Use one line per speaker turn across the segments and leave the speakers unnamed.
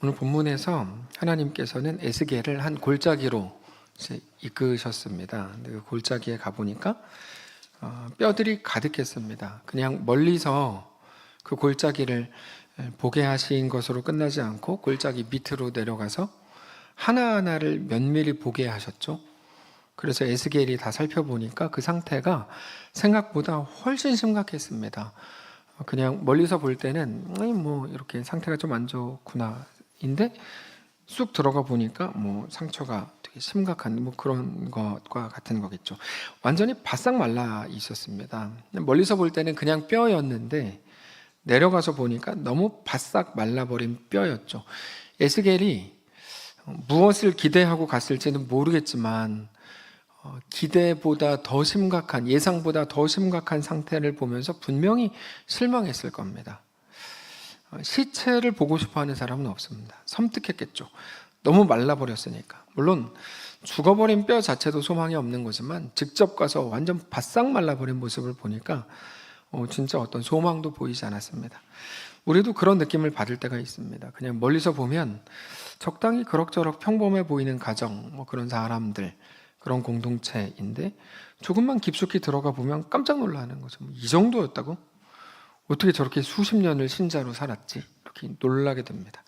오늘 본문에서 하나님께서는 에스겔을 한 골짜기로 이끄셨습니다. 근데 그 골짜기에 가보니까 뼈들이 가득했습니다. 그냥 멀리서 그 골짜기를 보게 하신 것으로 끝나지 않고 골짜기 밑으로 내려가서 하나하나를 면밀히 보게 하셨죠. 그래서 에스겔이 다 살펴보니까 그 상태가 생각보다 훨씬 심각했습니다. 그냥 멀리서 볼 때는 뭐 이렇게 상태가 좀 안 좋구나 인데 쑥 들어가 보니까 뭐 상처가 되게 심각한 뭐 그런 것과 같은 거겠죠. 완전히 바싹 말라 있었습니다. 멀리서 볼 때는 그냥 뼈였는데 내려가서 보니까 너무 바싹 말라버린 뼈였죠. 에스겔이 무엇을 기대하고 갔을지는 모르겠지만 기대보다 더 심각한, 예상보다 더 심각한 상태를 보면서 분명히 실망했을 겁니다. 시체를 보고 싶어 하는 사람은 없습니다. 섬뜩했겠죠. 너무 말라버렸으니까. 물론 죽어버린 뼈 자체도 소망이 없는 거지만 직접 가서 완전 바싹 말라버린 모습을 보니까 진짜 어떤 소망도 보이지 않았습니다. 우리도 그런 느낌을 받을 때가 있습니다. 그냥 멀리서 보면 적당히 그럭저럭 평범해 보이는 가정, 뭐 그런 사람들, 그런 공동체인데 조금만 깊숙이 들어가 보면 깜짝 놀라는 거죠. 이 정도였다고? 어떻게 저렇게 수십 년을 신자로 살았지? 이렇게 놀라게 됩니다.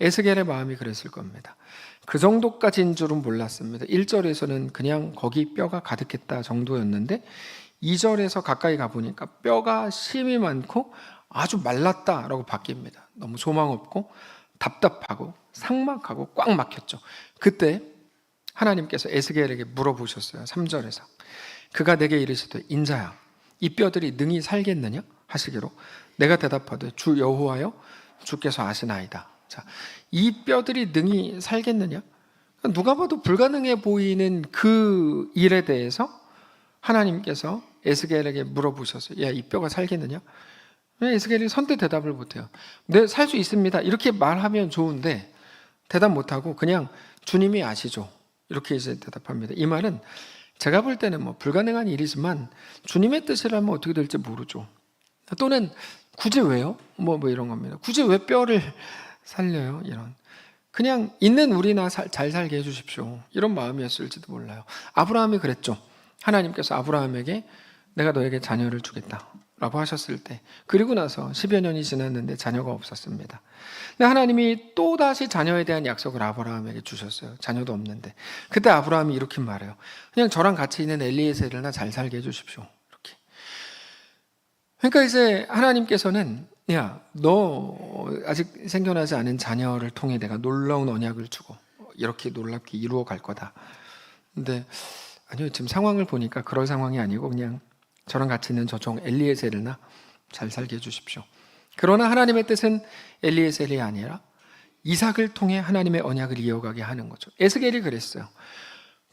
에스겔의 마음이 그랬을 겁니다. 그 정도까지인 줄은 몰랐습니다. 1절에서는 그냥 거기 뼈가 가득했다 정도였는데 2절에서 가까이 가보니까 뼈가 심이 많고 아주 말랐다라고 바뀝니다. 너무 소망 없고 답답하고 삭막하고 꽉 막혔죠. 그때 하나님께서 에스겔에게 물어보셨어요. 3절에서 그가 내게 이르시되 인자야 이 뼈들이 능히 살겠느냐 하시기로 내가 대답하되 주 여호와여 주께서 아시나이다. 자, 이 뼈들이 능히 살겠느냐? 누가 봐도 불가능해 보이는 그 일에 대해서 하나님께서 에스겔에게 물어보셨어요. 야, 이 뼈가 살겠느냐? 에스겔이 선뜻 대답을 못해요. 네, 살 수 있습니다. 이렇게 말하면 좋은데 대답 못하고 그냥 주님이 아시죠. 이렇게 이제 대답합니다. 이 말은 제가 볼 때는 뭐 불가능한 일이지만 주님의 뜻이라면 어떻게 될지 모르죠. 또는 굳이 왜요? 뭐 이런 겁니다. 굳이 왜 뼈를 살려요? 이런. 그냥 있는 우리나 잘 살게 해주십시오. 이런 마음이었을지도 몰라요. 아브라함이 그랬죠. 하나님께서 아브라함에게 내가 너에게 자녀를 주겠다 라고 하셨을 때 그리고 나서 10여 년이 지났는데 자녀가 없었습니다. 근데 하나님이 또다시 자녀에 대한 약속을 아브라함에게 주셨어요. 자녀도 없는데 그때 아브라함이 이렇게 말해요. 그냥 저랑 같이 있는 엘리에셀이나 잘 살게 해주십시오. 이렇게. 그러니까 이제 하나님께서는 야, 너 아직 생겨나지 않은 자녀를 통해 내가 놀라운 언약을 주고 이렇게 놀랍게 이루어 갈 거다. 근데 아니요, 지금 상황을 보니까 그런 상황이 아니고 그냥 저랑 같이 있는 저 종 엘리에셀이나 잘 살게 해주십시오. 그러나 하나님의 뜻은 엘리에셀이 아니라 이삭을 통해 하나님의 언약을 이어가게 하는 거죠. 에스겔이 그랬어요.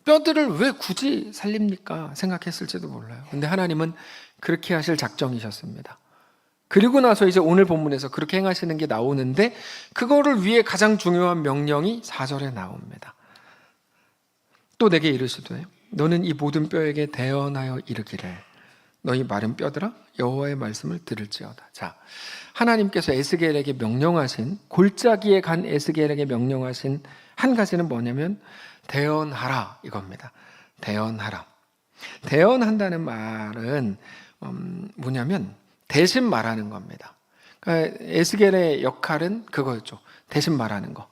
뼈들을 왜 굳이 살립니까? 생각했을지도 몰라요. 근데 하나님은 그렇게 하실 작정이셨습니다. 그리고 나서 이제 오늘 본문에서 그렇게 행하시는 게 나오는데 그거를 위해 가장 중요한 명령이 4절에 나옵니다. 또 내게 이르시되 너는 이 모든 뼈에게 대언하여 이르기를 너희 마른 뼈들아 여호와의 말씀을 들을지어다. 자, 하나님께서 에스겔에게 명령하신 골짜기에 간 에스겔에게 명령하신 한 가지는 뭐냐면 대언하라 이겁니다. 대언하라. 대언한다는 말은 뭐냐면 대신 말하는 겁니다. 그러니까 에스겔의 역할은 그거였죠. 대신 말하는 거.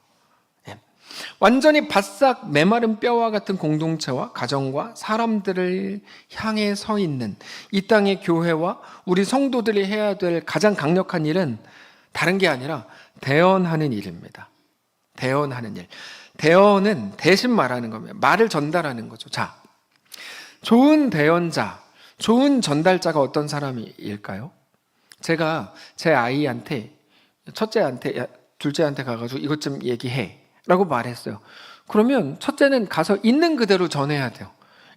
완전히 바싹 메마른 뼈와 같은 공동체와 가정과 사람들을 향해 서 있는 이 땅의 교회와 우리 성도들이 해야 될 가장 강력한 일은 다른 게 아니라 대언하는 일입니다. 대언하는 일. 대언은 대신 말하는 겁니다. 말을 전달하는 거죠. 자, 좋은 대언자, 좋은 전달자가 어떤 사람일까요? 제가 제 아이한테, 첫째한테, 둘째한테 가가지고 이것 좀 얘기해 라고 말했어요. 그러면 첫째는 가서 있는 그대로 전해야 돼요.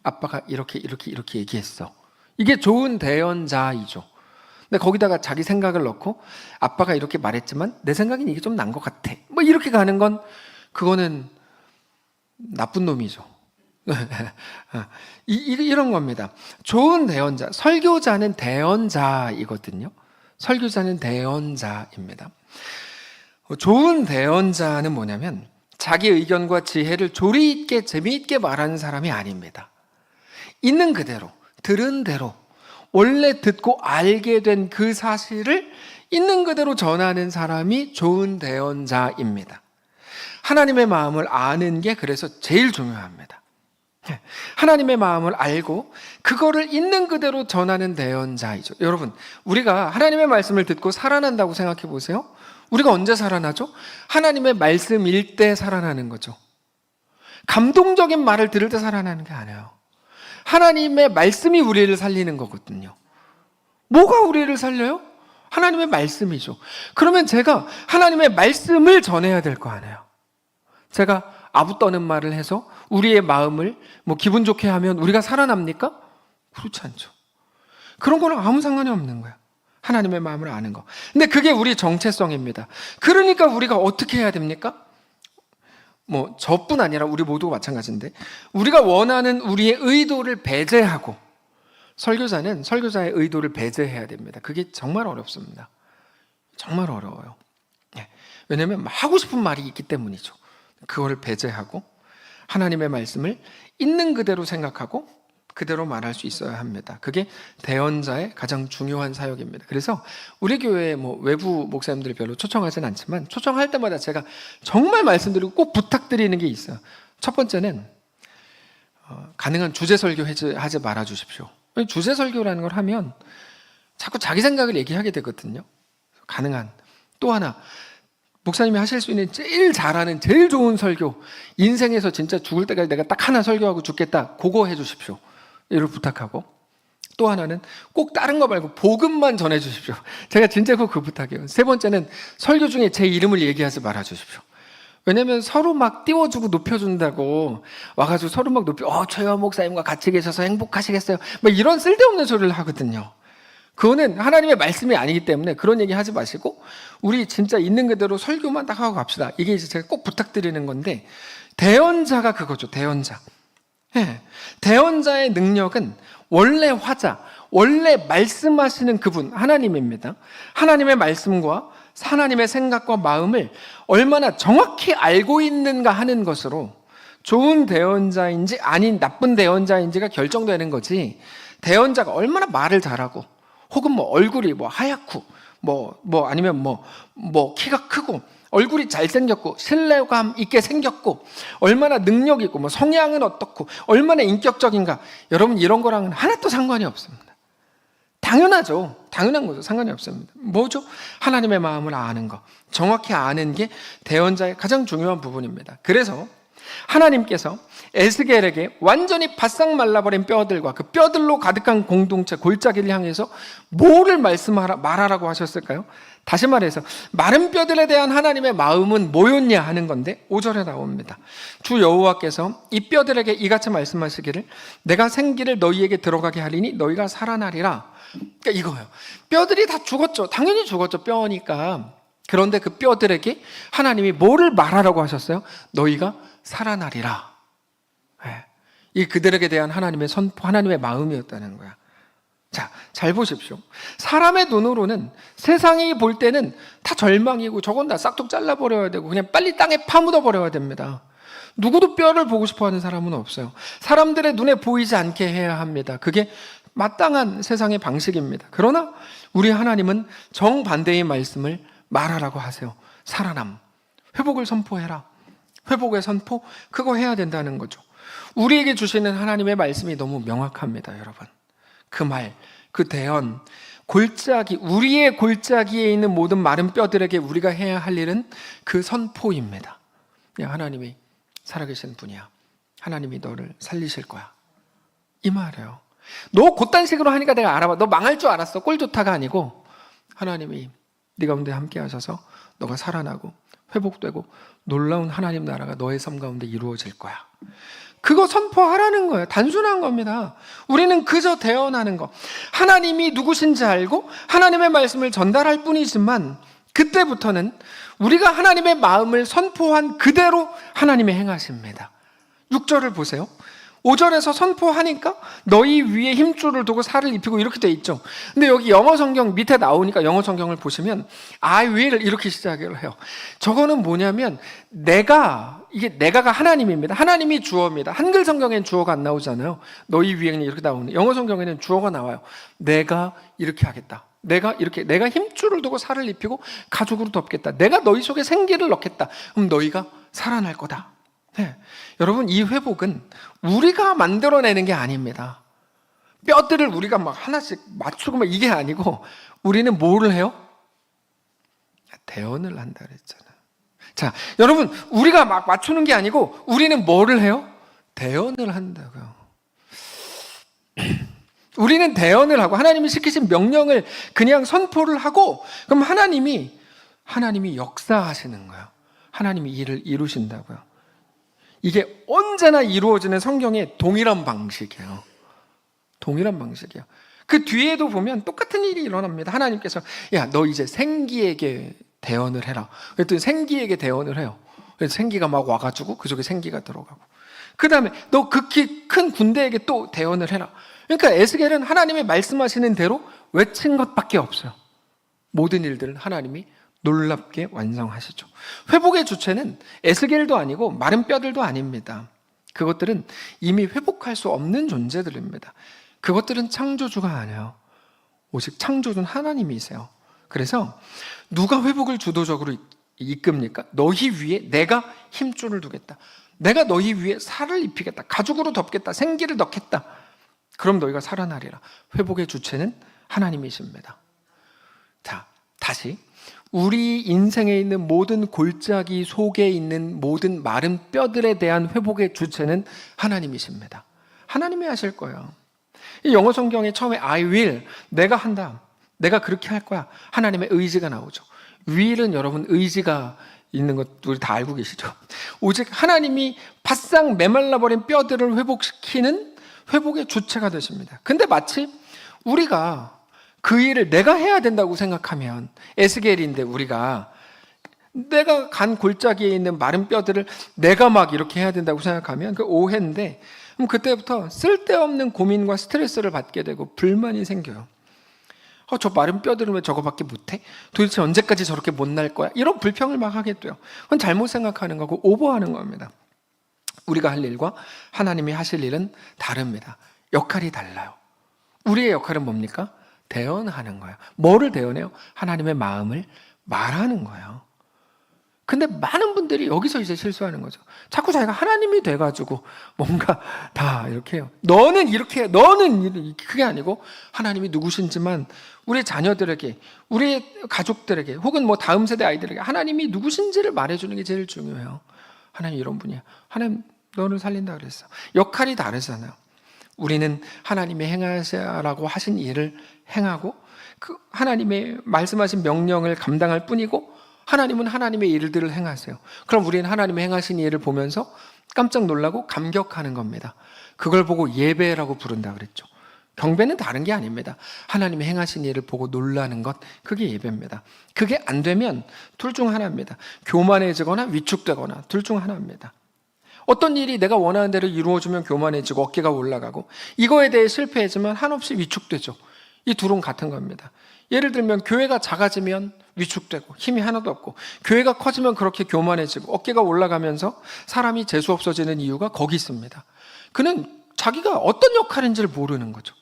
아빠가 이렇게 얘기했어. 이게 좋은 대언자이죠. 근데 거기다가 자기 생각을 넣고 아빠가 이렇게 말했지만 내 생각엔 이게 좀 난 것 같아. 뭐 이렇게 가는 건 그거는 나쁜 놈이죠. 이런 겁니다. 좋은 대언자, 설교자는 대언자이거든요. 설교자는 대언자입니다. 좋은 대언자는 뭐냐면 자기 의견과 지혜를 조리 있게 재미있게 말하는 사람이 아닙니다. 있는 그대로, 들은 대로, 원래 듣고 알게 된 그 사실을 있는 그대로 전하는 사람이 좋은 대언자입니다. 하나님의 마음을 아는 게 그래서 제일 중요합니다. 하나님의 마음을 알고 그거를 있는 그대로 전하는 대언자이죠. 여러분, 우리가 하나님의 말씀을 듣고 살아난다고 생각해 보세요. 우리가 언제 살아나죠? 하나님의 말씀일 때 살아나는 거죠. 감동적인 말을 들을 때 살아나는 게 아니에요. 하나님의 말씀이 우리를 살리는 거거든요. 뭐가 우리를 살려요? 하나님의 말씀이죠. 그러면 제가 하나님의 말씀을 전해야 될 거 아니에요. 제가 아부 떠는 말을 해서 우리의 마음을 기분 좋게 하면 우리가 살아납니까? 그렇지 않죠. 그런 거랑 아무 상관이 없는 거야. 하나님의 마음을 아는 거. 근데 그게 우리 정체성입니다. 그러니까 우리가 어떻게 해야 됩니까? 저뿐 아니라 우리 모두가 마찬가지인데, 우리가 원하는 우리의 의도를 배제하고, 설교자는 설교자의 의도를 배제해야 됩니다. 그게 정말 어렵습니다. 정말 어려워요. 왜냐하면 하고 싶은 말이 있기 때문이죠. 그걸 배제하고 하나님의 말씀을 있는 그대로 생각하고 그대로 말할 수 있어야 합니다. 그게 대언자의 가장 중요한 사역입니다. 그래서 우리 교회에 외부 목사님들이 별로 초청하진 않지만 초청할 때마다 제가 정말 말씀드리고 꼭 부탁드리는 게 있어요. 첫 번째는 가능한 주제 설교 하지 말아 주십시오. 주제 설교라는 걸 하면 자꾸 자기 생각을 얘기하게 되거든요. 가능한. 또 하나, 목사님이 하실 수 있는 제일 잘하는 제일 좋은 설교, 인생에서 진짜 죽을 때까지 내가 딱 하나 설교하고 죽겠다, 그거 해 주십시오. 이를 부탁하고, 또 하나는 꼭 다른 거 말고 복음만 전해 주십시오. 제가 진짜 그 부탁해요. 세 번째는 설교 중에 제 이름을 얘기하지 말아 주십시오. 왜냐면 서로 막 띄워주고 높여준다고 와가지고 서로 막 최여 목사님과 같이 계셔서 행복하시겠어요, 이런 쓸데없는 소리를 하거든요. 그거는 하나님의 말씀이 아니기 때문에 그런 얘기 하지 마시고 우리 진짜 있는 그대로 설교만 딱 하고 갑시다. 이게 이제 제가 꼭 부탁드리는 건데, 대언자가 그거죠. 대언자. 대언자의 능력은 원래 화자, 원래 말씀하시는 그분 하나님입니다. 하나님의 말씀과 하나님의 생각과 마음을 얼마나 정확히 알고 있는가 하는 것으로 좋은 대언자인지 아닌 나쁜 대언자인지가 결정되는 거지, 대언자가 얼마나 말을 잘하고 혹은 얼굴이 하얗고 아니면 키가 크고 얼굴이 잘생겼고 신뢰감 있게 생겼고 얼마나 능력 있고 성향은 어떻고 얼마나 인격적인가, 여러분 이런 거랑은 하나도 상관이 없습니다. 당연하죠. 당연한 거죠. 상관이 없습니다. 뭐죠? 하나님의 마음을 아는 거, 정확히 아는 게 대언자의 가장 중요한 부분입니다. 그래서 하나님께서 에스겔에게 완전히 바싹 말라버린 뼈들과 그 뼈들로 가득한 공동체 골짜기를 향해서 뭐를 말하라고 하셨을까요? 다시 말해서 마른 뼈들에 대한 하나님의 마음은 뭐였냐 하는 건데 5절에 나옵니다. 주 여호와께서 이 뼈들에게 이같이 말씀하시기를 내가 생기를 너희에게 들어가게 하리니 너희가 살아나리라. 그러니까 이거예요. 뼈들이 다 죽었죠. 당연히 죽었죠. 뼈니까. 그런데 그 뼈들에게 하나님이 뭐를 말하라고 하셨어요? 너희가 살아나리라. 이 그들에게 대한 하나님의 선포, 하나님의 마음이었다는 거야. 자, 잘 보십시오. 사람의 눈으로는, 세상이 볼 때는 다 절망이고 저건 다 싹둑 잘라버려야 되고 그냥 빨리 땅에 파묻어 버려야 됩니다. 누구도 뼈를 보고 싶어하는 사람은 없어요. 사람들의 눈에 보이지 않게 해야 합니다. 그게 마땅한 세상의 방식입니다. 그러나 우리 하나님은 정반대의 말씀을 말하라고 하세요. 살아남, 회복을 선포해라. 회복의 선포, 그거 해야 된다는 거죠. 우리에게 주시는 하나님의 말씀이 너무 명확합니다, 여러분. 그 말, 그 대언, 골짜기, 우리의 골짜기에 있는 모든 마른 뼈들에게 우리가 해야 할 일은 그 선포입니다. 하나님이 살아계신 분이야. 하나님이 너를 살리실 거야. 이 말이에요. 너 그딴 식으로 하니까 내가 알아봐. 너 망할 줄 알았어. 꼴 좋다가 아니고 하나님이 네 가운데 함께 하셔서 너가 살아나고 회복되고 놀라운 하나님 나라가 너의 삶 가운데 이루어질 거야. 그거 선포하라는 거예요. 단순한 겁니다. 우리는 그저 대언하는 거. 하나님이 누구신지 알고 하나님의 말씀을 전달할 뿐이지만 그때부터는 우리가 하나님의 마음을 선포한 그대로 하나님의 행하십니다. 6절을 보세요. 5절에서 선포하니까 너희 위에 힘줄을 두고 살을 입히고 이렇게 돼 있죠. 근데 여기 영어 성경 밑에 나오니까 영어 성경을 보시면 I will 이렇게 시작을 해요. 저거는 뭐냐면 내가가 하나님입니다. 하나님이 주어입니다. 한글 성경엔 주어가 안 나오잖아요. 너희 위에는 이렇게 나오는, 영어 성경에는 주어가 나와요. 내가 이렇게 하겠다. 내가 힘줄을 두고 살을 입히고 가죽으로 덮겠다. 내가 너희 속에 생기를 넣겠다. 그럼 너희가 살아날 거다. 네. 여러분, 이 회복은 우리가 만들어내는 게 아닙니다. 뼈들을 우리가 막 하나씩 맞추고 막 이게 아니고, 우리는 뭐를 해요? 대언을 한다 그랬잖아요. 자, 여러분, 우리가 막 맞추는 게 아니고 우리는 뭐를 해요? 대언을 한다고요. 우리는 대언을 하고 하나님이 시키신 명령을 그냥 선포를 하고, 그럼 하나님이 역사하시는 거예요. 하나님이 일을 이루신다고요. 이게 언제나 이루어지는 성경의 동일한 방식이에요. 동일한 방식이에요. 그 뒤에도 보면 똑같은 일이 일어납니다. 하나님께서 야, 너 이제 생기에게 대언을 해라. 그랬더니 생기에게 대언을 해요. 그래서 생기가 막 와가지고 그 속에 생기가 들어가고, 그 다음에 너 극히 큰 군대에게 또 대언을 해라. 그러니까 에스겔은 하나님이 말씀하시는 대로 외친 것밖에 없어요. 모든 일들을 하나님이 놀랍게 완성하시죠. 회복의 주체는 에스겔도 아니고 마른 뼈들도 아닙니다. 그것들은 이미 회복할 수 없는 존재들입니다. 그것들은 창조주가 아니에요. 오직 창조주는 하나님이세요. 그래서 누가 회복을 주도적으로 이끕니까? 너희 위에 내가 힘줄을 두겠다. 내가 너희 위에 살을 입히겠다. 가죽으로 덮겠다. 생기를 넣겠다. 그럼 너희가 살아나리라. 회복의 주체는 하나님이십니다. 자, 다시 우리 인생에 있는 모든 골짜기 속에 있는 모든 마른 뼈들에 대한 회복의 주체는 하나님이십니다. 하나님이 하실 거예요. 이 영어 성경에 처음에 I will, 내가 한다, 내가 그렇게 할 거야, 하나님의 의지가 나오죠. will은 여러분 의지가 있는 것 우리 다 알고 계시죠? 오직 하나님이 바싹 메말라버린 뼈들을 회복시키는 회복의 주체가 되십니다. 근데 마치 우리가 그 일을 내가 해야 된다고 생각하면, 에스겔인데 우리가 내가 간 골짜기에 있는 마른 뼈들을 내가 막 이렇게 해야 된다고 생각하면 그 오해인데, 그럼 그때부터 쓸데없는 고민과 스트레스를 받게 되고 불만이 생겨요. 저 마른 뼈들은 왜 저거밖에 못해? 도대체 언제까지 저렇게 못날 거야? 이런 불평을 막 하게 돼요. 그건 잘못 생각하는 거고 오버하는 겁니다. 우리가 할 일과 하나님이 하실 일은 다릅니다. 역할이 달라요. 우리의 역할은 뭡니까? 대언하는 거예요. 뭐를 대언해요? 하나님의 마음을 말하는 거예요. 근데 많은 분들이 여기서 이제 실수하는 거죠. 자꾸 자기가 하나님이 돼가지고 뭔가 다 이렇게 해요. 너는 이렇게 해. 너는 그게 아니고 하나님이 누구신지만 우리 자녀들에게, 우리 가족들에게, 혹은 뭐 다음 세대 아이들에게 하나님이 누구신지를 말해주는 게 제일 중요해요. 하나님 이런 분이야. 하나님 너를 살린다 그랬어. 역할이 다르잖아요. 우리는 하나님이 행하시라고 하신 일을 행하고 그 하나님의 말씀하신 명령을 감당할 뿐이고, 하나님은 하나님의 일들을 행하세요. 그럼 우리는 하나님의 행하신 일을 보면서 깜짝 놀라고 감격하는 겁니다. 그걸 보고 예배라고 부른다 그랬죠. 경배는 다른 게 아닙니다. 하나님의 행하신 일을 보고 놀라는 것, 그게 예배입니다. 그게 안 되면 둘 중 하나입니다. 교만해지거나 위축되거나 둘 중 하나입니다. 어떤 일이 내가 원하는 대로 이루어지면 교만해지고 어깨가 올라가고, 이거에 대해 실패했지만 한없이 위축되죠. 이 둘은 같은 겁니다. 예를 들면 교회가 작아지면 위축되고 힘이 하나도 없고, 교회가 커지면 그렇게 교만해지고 어깨가 올라가면서 사람이 재수 없어지는 이유가 거기 있습니다. 그는 자기가 어떤 역할인지를 모르는 거죠.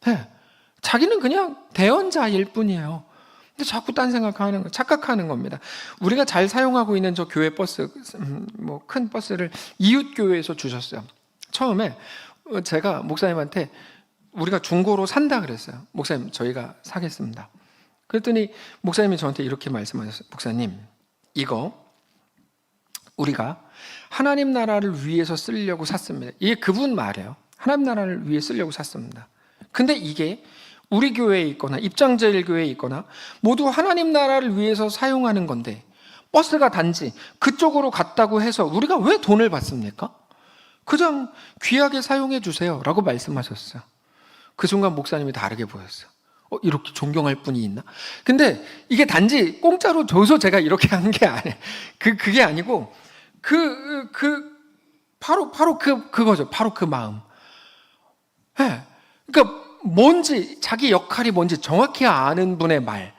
네. 자기는 그냥 대언자일 뿐이에요. 근데 자꾸 딴 생각하는 거, 착각하는 겁니다. 우리가 잘 사용하고 있는 저 교회 버스, 뭐 큰 버스를 이웃교회에서 주셨어요. 처음에 제가 목사님한테 우리가 중고로 산다 그랬어요. 목사님, 저희가 사겠습니다. 그랬더니 목사님이 저한테 이렇게 말씀하셨어요. 목사님, 이거 우리가 하나님 나라를 위해서 쓰려고 샀습니다. 이게 그분 말이에요. 하나님 나라를 위해 쓰려고 샀습니다. 근데 이게 우리 교회에 있거나 입장제일교회에 있거나 모두 하나님 나라를 위해서 사용하는 건데, 버스가 단지 그쪽으로 갔다고 해서 우리가 왜 돈을 받습니까? 그냥 귀하게 사용해 주세요 라고 말씀하셨어요. 그 순간 목사님이 다르게 보였어요. 이렇게 존경할 분이 있나? 근데 이게 단지 공짜로 줘서 제가 이렇게 한 게 아니에요. 그게 아니고 바로 그거죠. 바로 그 마음. 네. 그러니까 뭔지, 자기 역할이 뭔지 정확히 아는 분의 말.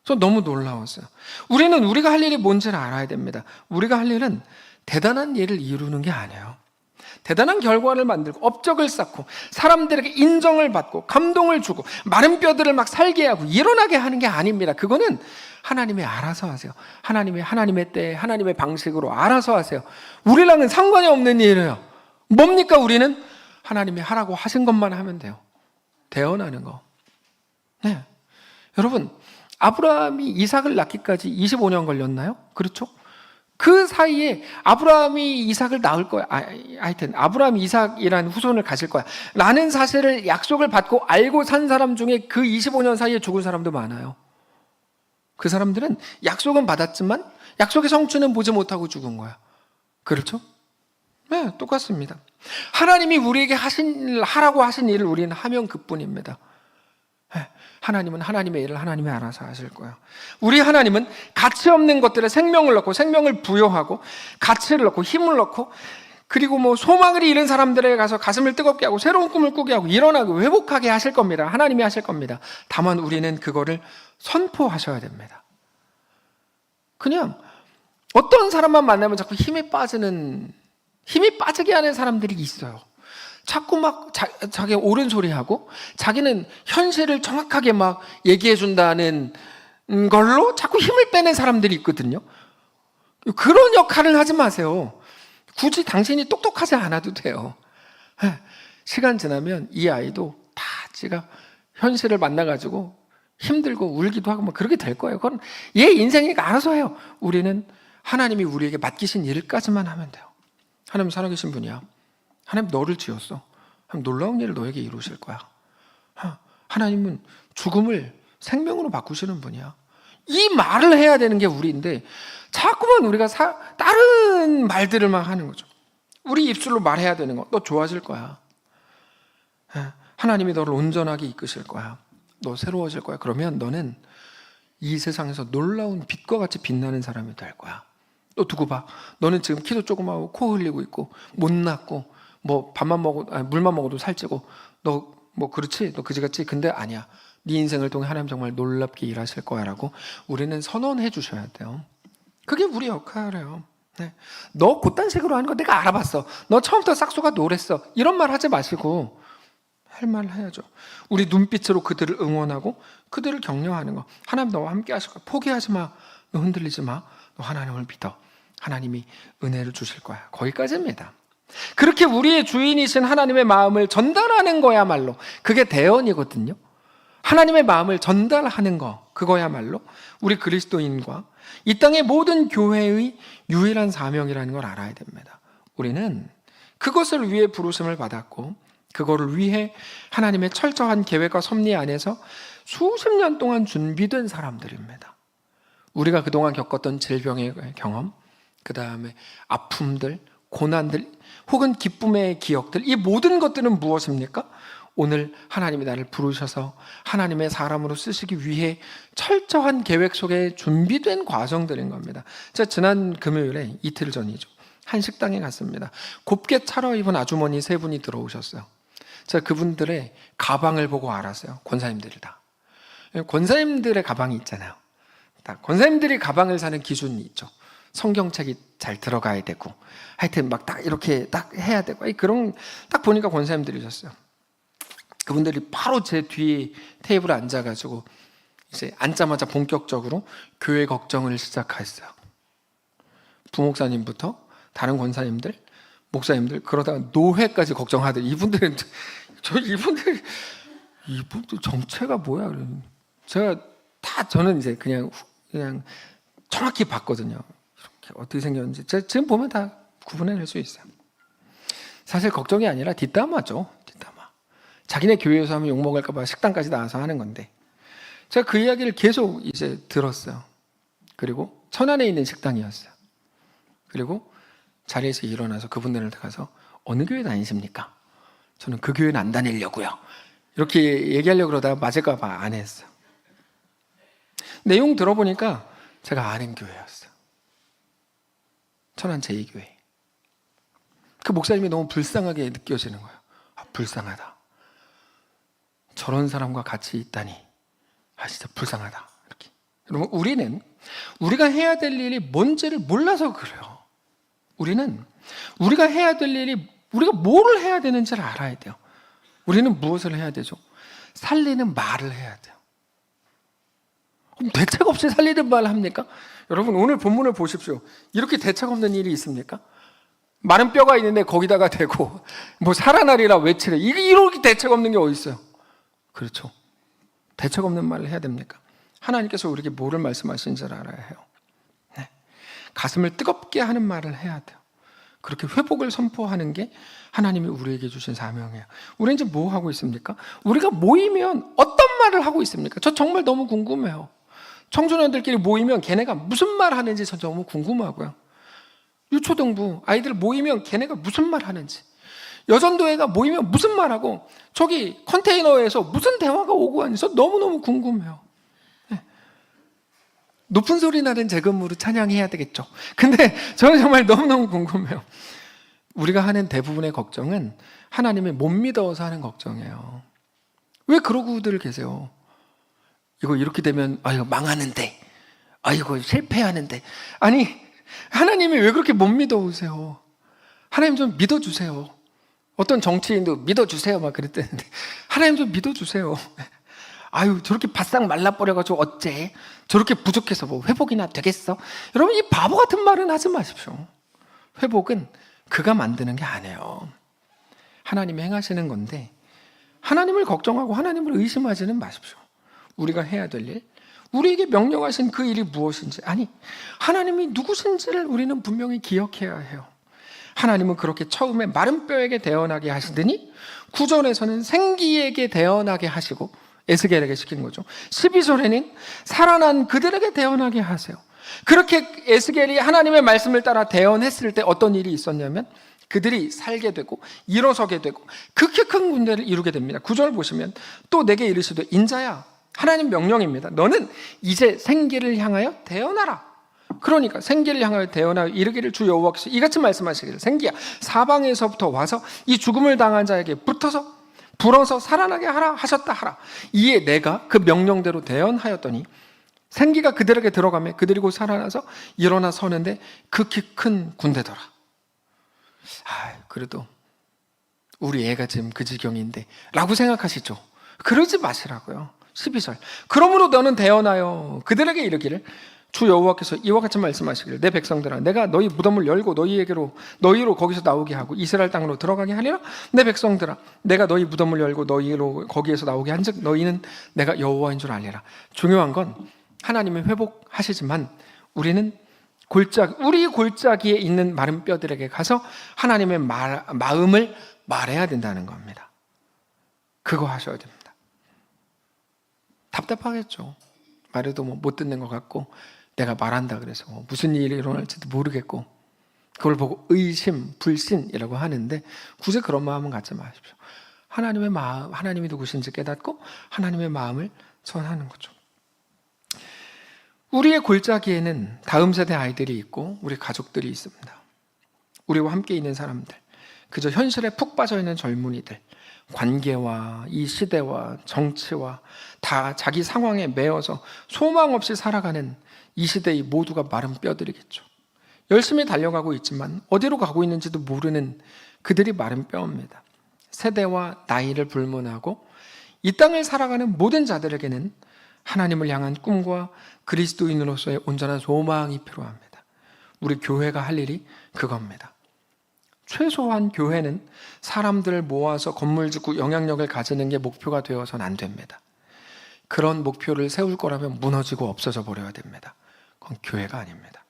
저 너무 놀라웠어요. 우리는 우리가 할 일이 뭔지를 알아야 됩니다. 우리가 할 일은 대단한 일을 이루는 게 아니에요. 대단한 결과를 만들고 업적을 쌓고 사람들에게 인정을 받고 감동을 주고 마른 뼈들을 막 살게 하고 일어나게 하는 게 아닙니다. 그거는 하나님이 알아서 하세요. 하나님의 때, 하나님의 방식으로 알아서 하세요. 우리랑은 상관이 없는 일이에요. 뭡니까? 우리는 하나님이 하라고 하신 것만 하면 돼요. 대언하는 거. 네. 여러분, 아브라함이 이삭을 낳기까지 25년 걸렸나요? 그렇죠? 그 사이에 아브라함이 이삭을 낳을 거야. 하여튼 아브라함이 이삭이라는 후손을 가질 거야 라는 사실을 약속을 받고 알고 산 사람 중에 그 25년 사이에 죽은 사람도 많아요. 그 사람들은 약속은 받았지만 약속의 성취는 보지 못하고 죽은 거야. 그렇죠? 네, 똑같습니다. 하나님이 우리에게 하라고 하신 일을 우리는 하면 그뿐입니다. 하나님은 하나님의 일을 하나님이 알아서 하실 거예요. 우리 하나님은 가치 없는 것들에 생명을 넣고 생명을 부여하고 가치를 넣고 힘을 넣고 그리고 뭐 소망을 잃은 사람들에게 가서 가슴을 뜨겁게 하고 새로운 꿈을 꾸게 하고 일어나고 회복하게 하실 겁니다. 하나님이 하실 겁니다. 다만 우리는 그거를 선포하셔야 됩니다. 그냥 어떤 사람만 만나면 자꾸 힘이 빠지게 하는 사람들이 있어요. 자꾸 막 자기 옳은 소리 하고 자기는 현실을 정확하게 막 얘기해 준다는 걸로 자꾸 힘을 빼는 사람들이 있거든요. 그런 역할을 하지 마세요. 굳이 당신이 똑똑하지 않아도 돼요. 시간 지나면 이 아이도 다 지가 현실을 만나가지고 힘들고 울기도 하고 막 그렇게 될 거예요. 그건 얘 인생이니까 알아서 해요. 우리는 하나님이 우리에게 맡기신 일까지만 하면 돼요. 하나님 살아계신 분이야. 하나님 너를 지었어. 하나님 놀라운 일을 너에게 이루실 거야. 하나님은 죽음을 생명으로 바꾸시는 분이야. 이 말을 해야 되는 게 우리인데 자꾸만 우리가 다른 말들을 막 하는 거죠. 우리 입술로 말해야 되는 거. 너 좋아질 거야. 하나님이 너를 온전하게 이끄실 거야. 너 새로워질 거야. 그러면 너는 이 세상에서 놀라운 빛과 같이 빛나는 사람이 될 거야. 또 두고 봐. 너는 지금 키도 조그마하고 코 흘리고 있고 못났고 뭐 물만 먹어도 살찌고 너 뭐 그렇지? 너 그지같이? 근데 아니야. 네 인생을 통해 하나님 정말 놀랍게 일하실 거야라고 우리는 선언해 주셔야 돼요. 그게 우리 역할이에요. 네. 너 그딴 식으로 하는 거 내가 알아봤어. 너 처음부터 싹수가 노랬어. 이런 말 하지 마시고 할 말 해야죠. 우리 눈빛으로 그들을 응원하고 그들을 격려하는 거. 하나님 너와 함께 하실 거야. 포기하지 마. 너 흔들리지 마. 너 하나님을 믿어. 하나님이 은혜를 주실 거야. 거기까지입니다. 그렇게 우리의 주인이신 하나님의 마음을 전달하는 거야말로 그게 대언이거든요. 하나님의 마음을 전달하는 거 그거야말로 우리 그리스도인과 이 땅의 모든 교회의 유일한 사명이라는 걸 알아야 됩니다. 우리는 그것을 위해 부르심을 받았고 그거를 위해 하나님의 철저한 계획과 섭리 안에서 수십 년 동안 준비된 사람들입니다. 우리가 그동안 겪었던 질병의 경험, 그 다음에 아픔들, 고난들, 혹은 기쁨의 기억들, 이 모든 것들은 무엇입니까? 오늘 하나님이 나를 부르셔서 하나님의 사람으로 쓰시기 위해 철저한 계획 속에 준비된 과정들인 겁니다. 제가 지난 금요일에 이틀 전이죠. 한 식당에 갔습니다. 곱게 차려입은 아주머니 세 분이 들어오셨어요. 제가 그분들의 가방을 보고 알았어요. 권사님들이다. 권사님들의 가방이 있잖아요. 권사님들이 가방을 사는 기준이 있죠. 성경책이 잘 들어가야 되고 하여튼 막 딱 이렇게 딱 해야 되고 그런 딱 보니까 권사님들이셨어요. 그분들이 바로 제 뒤에 테이블에 앉아가지고 이제 앉자마자 본격적으로 교회 걱정을 시작했어요. 부목사님부터 다른 권사님들, 목사님들 그러다가 노회까지 걱정하더니 이분들 정체가 뭐야? 저는 이제 그냥 정확히 봤거든요. 이렇게 어떻게 생겼는지 지금 보면 다 구분해낼 수 있어요. 사실 걱정이 아니라 뒷담화죠. 뒷담화. 자기네 교회에서 하면 욕먹을까 봐 식당까지 나와서 하는 건데 제가 그 이야기를 계속 이제 들었어요. 그리고 천안에 있는 식당이었어요. 그리고 자리에서 일어나서 그분들한테 가서 어느 교회 다니십니까? 저는 그 교회는 안 다니려고요. 이렇게 얘기하려고 그러다가 맞을까 봐 안 했어요. 내용 들어보니까 제가 아는 교회였어요. 천안 제2교회. 그 목사님이 너무 불쌍하게 느껴지는 거예요. 아, 불쌍하다. 저런 사람과 같이 있다니. 아, 진짜 불쌍하다. 이렇게. 여러분, 우리가 해야 될 일이 뭔지를 몰라서 그래요. 우리가 해야 될 일이, 우리가 뭐를 해야 되는지를 알아야 돼요. 우리는 무엇을 해야 되죠? 살리는 말을 해야 돼요. 그럼 대책 없이 살리는 말을 합니까? 여러분, 오늘 본문을 보십시오. 이렇게 대책 없는 일이 있습니까? 마른 뼈가 있는데 거기다가 대고 뭐 살아나리라 외치래. 이렇게 대책 없는 게 어디 있어요? 그렇죠. 대책 없는 말을 해야 됩니까? 하나님께서 우리에게 뭐를 말씀하시는지를 알아야 해요. 네. 가슴을 뜨겁게 하는 말을 해야 돼요. 그렇게 회복을 선포하는 게 하나님이 우리에게 주신 사명이에요. 우리는 이제 뭐 하고 있습니까? 우리가 모이면 어떤 말을 하고 있습니까? 저 정말 너무 궁금해요. 청소년들끼리 모이면 걔네가 무슨 말 하는지 저 너무 궁금하고요. 유초등부 아이들 모이면 걔네가 무슨 말 하는지, 여전도회가 모이면 무슨 말하고, 저기 컨테이너에서 무슨 대화가 오고 가는지 너무너무 궁금해요. 네. 높은 소리 나는 재금으로 찬양해야 되겠죠. 근데 저는 정말 너무너무 궁금해요. 우리가 하는 대부분의 걱정은 하나님을 못 믿어서 하는 걱정이에요. 왜 그러고들 계세요? 이거 이렇게 되면 이거 망하는데, 이거 실패하는데. 아니, 하나님이 왜 그렇게 못 믿어오세요? 하나님 좀 믿어주세요. 어떤 정치인도 믿어주세요 막 그랬다는데, 하나님 좀 믿어주세요. 저렇게 바싹 말라버려가지고 어째 저렇게 부족해서 뭐 회복이나 되겠어? 여러분, 이 바보 같은 말은 하지 마십시오. 회복은 그가 만드는 게 아니에요. 하나님이 행하시는 건데, 하나님을 걱정하고 하나님을 의심하지는 마십시오. 우리가 해야 될 일, 우리에게 명령하신 그 일이 무엇인지, 하나님이 누구신지를 우리는 분명히 기억해야 해요. 하나님은 그렇게 처음에 마른 뼈에게 대언하게 하시더니 9절에서는 생기에게 대언하게 하시고 에스겔에게 시킨 거죠. 12절에는 살아난 그들에게 대언하게 하세요. 그렇게 에스겔이 하나님의 말씀을 따라 대언했을 때 어떤 일이 있었냐면, 그들이 살게 되고 일어서게 되고 극히 큰 군대를 이루게 됩니다. 9절 보시면, 또 내게 이르시되 인자야, 하나님 명령입니다. 너는 이제 생기를 향하여 대언하라. 그러니까 생기를 향하여 대언하여 이르기를 주 여호와께서 이같이 말씀하시기를, 생기야, 사방에서부터 와서 이 죽음을 당한 자에게 불어서 살아나게 하라 하셨다 하라. 이에 내가 그 명령대로 대언하였더니 생기가 그들에게 들어가며 그들이 곧 살아나서 일어나 서는데 극히 큰 군대더라. 그래도 우리 애가 지금 그 지경인데 라고 생각하시죠? 그러지 마시라고요. 12절, 그러므로 너는 대언하여 그들에게 이르기를, 주 여호와께서 이와 같이 말씀하시기를, 내 백성들아, 내가 너희 무덤을 열고 너희로 거기서 나오게 하고 이스라엘 땅으로 들어가게 하리라. 내 백성들아, 내가 너희 무덤을 열고 너희로 거기에서 나오게 한즉 너희는 내가 여호와인 줄 알리라. 중요한 건 하나님이 회복하시지만 우리는 우리 골짜기에 있는 마른 뼈들에게 가서 하나님의 마음을 말해야 된다는 겁니다. 그거 하셔야 됩니다. 답답하겠죠. 말해도 못 듣는 것 같고, 내가 말한다 그래서 무슨 일이 일어날지도 모르겠고, 그걸 보고 의심, 불신이라고 하는데, 굳이 그런 마음은 갖지 마십시오. 하나님의 마음, 하나님이 누구신지 깨닫고 하나님의 마음을 전하는 거죠. 우리의 골짜기에는 다음 세대 아이들이 있고 우리 가족들이 있습니다. 우리와 함께 있는 사람들, 그저 현실에 푹 빠져있는 젊은이들, 관계와 이 시대와 정치와 다 자기 상황에 매여서 소망 없이 살아가는 이 시대의 모두가 마른 뼈들이겠죠. 열심히 달려가고 있지만 어디로 가고 있는지도 모르는 그들이 마른 뼈입니다. 세대와 나이를 불문하고 이 땅을 살아가는 모든 자들에게는 하나님을 향한 꿈과 그리스도인으로서의 온전한 소망이 필요합니다. 우리 교회가 할 일이 그겁니다. 최소한 교회는 사람들을 모아서 건물 짓고 영향력을 가지는 게 목표가 되어서는 안 됩니다. 그런 목표를 세울 거라면 무너지고 없어져 버려야 됩니다. 그건 교회가 아닙니다.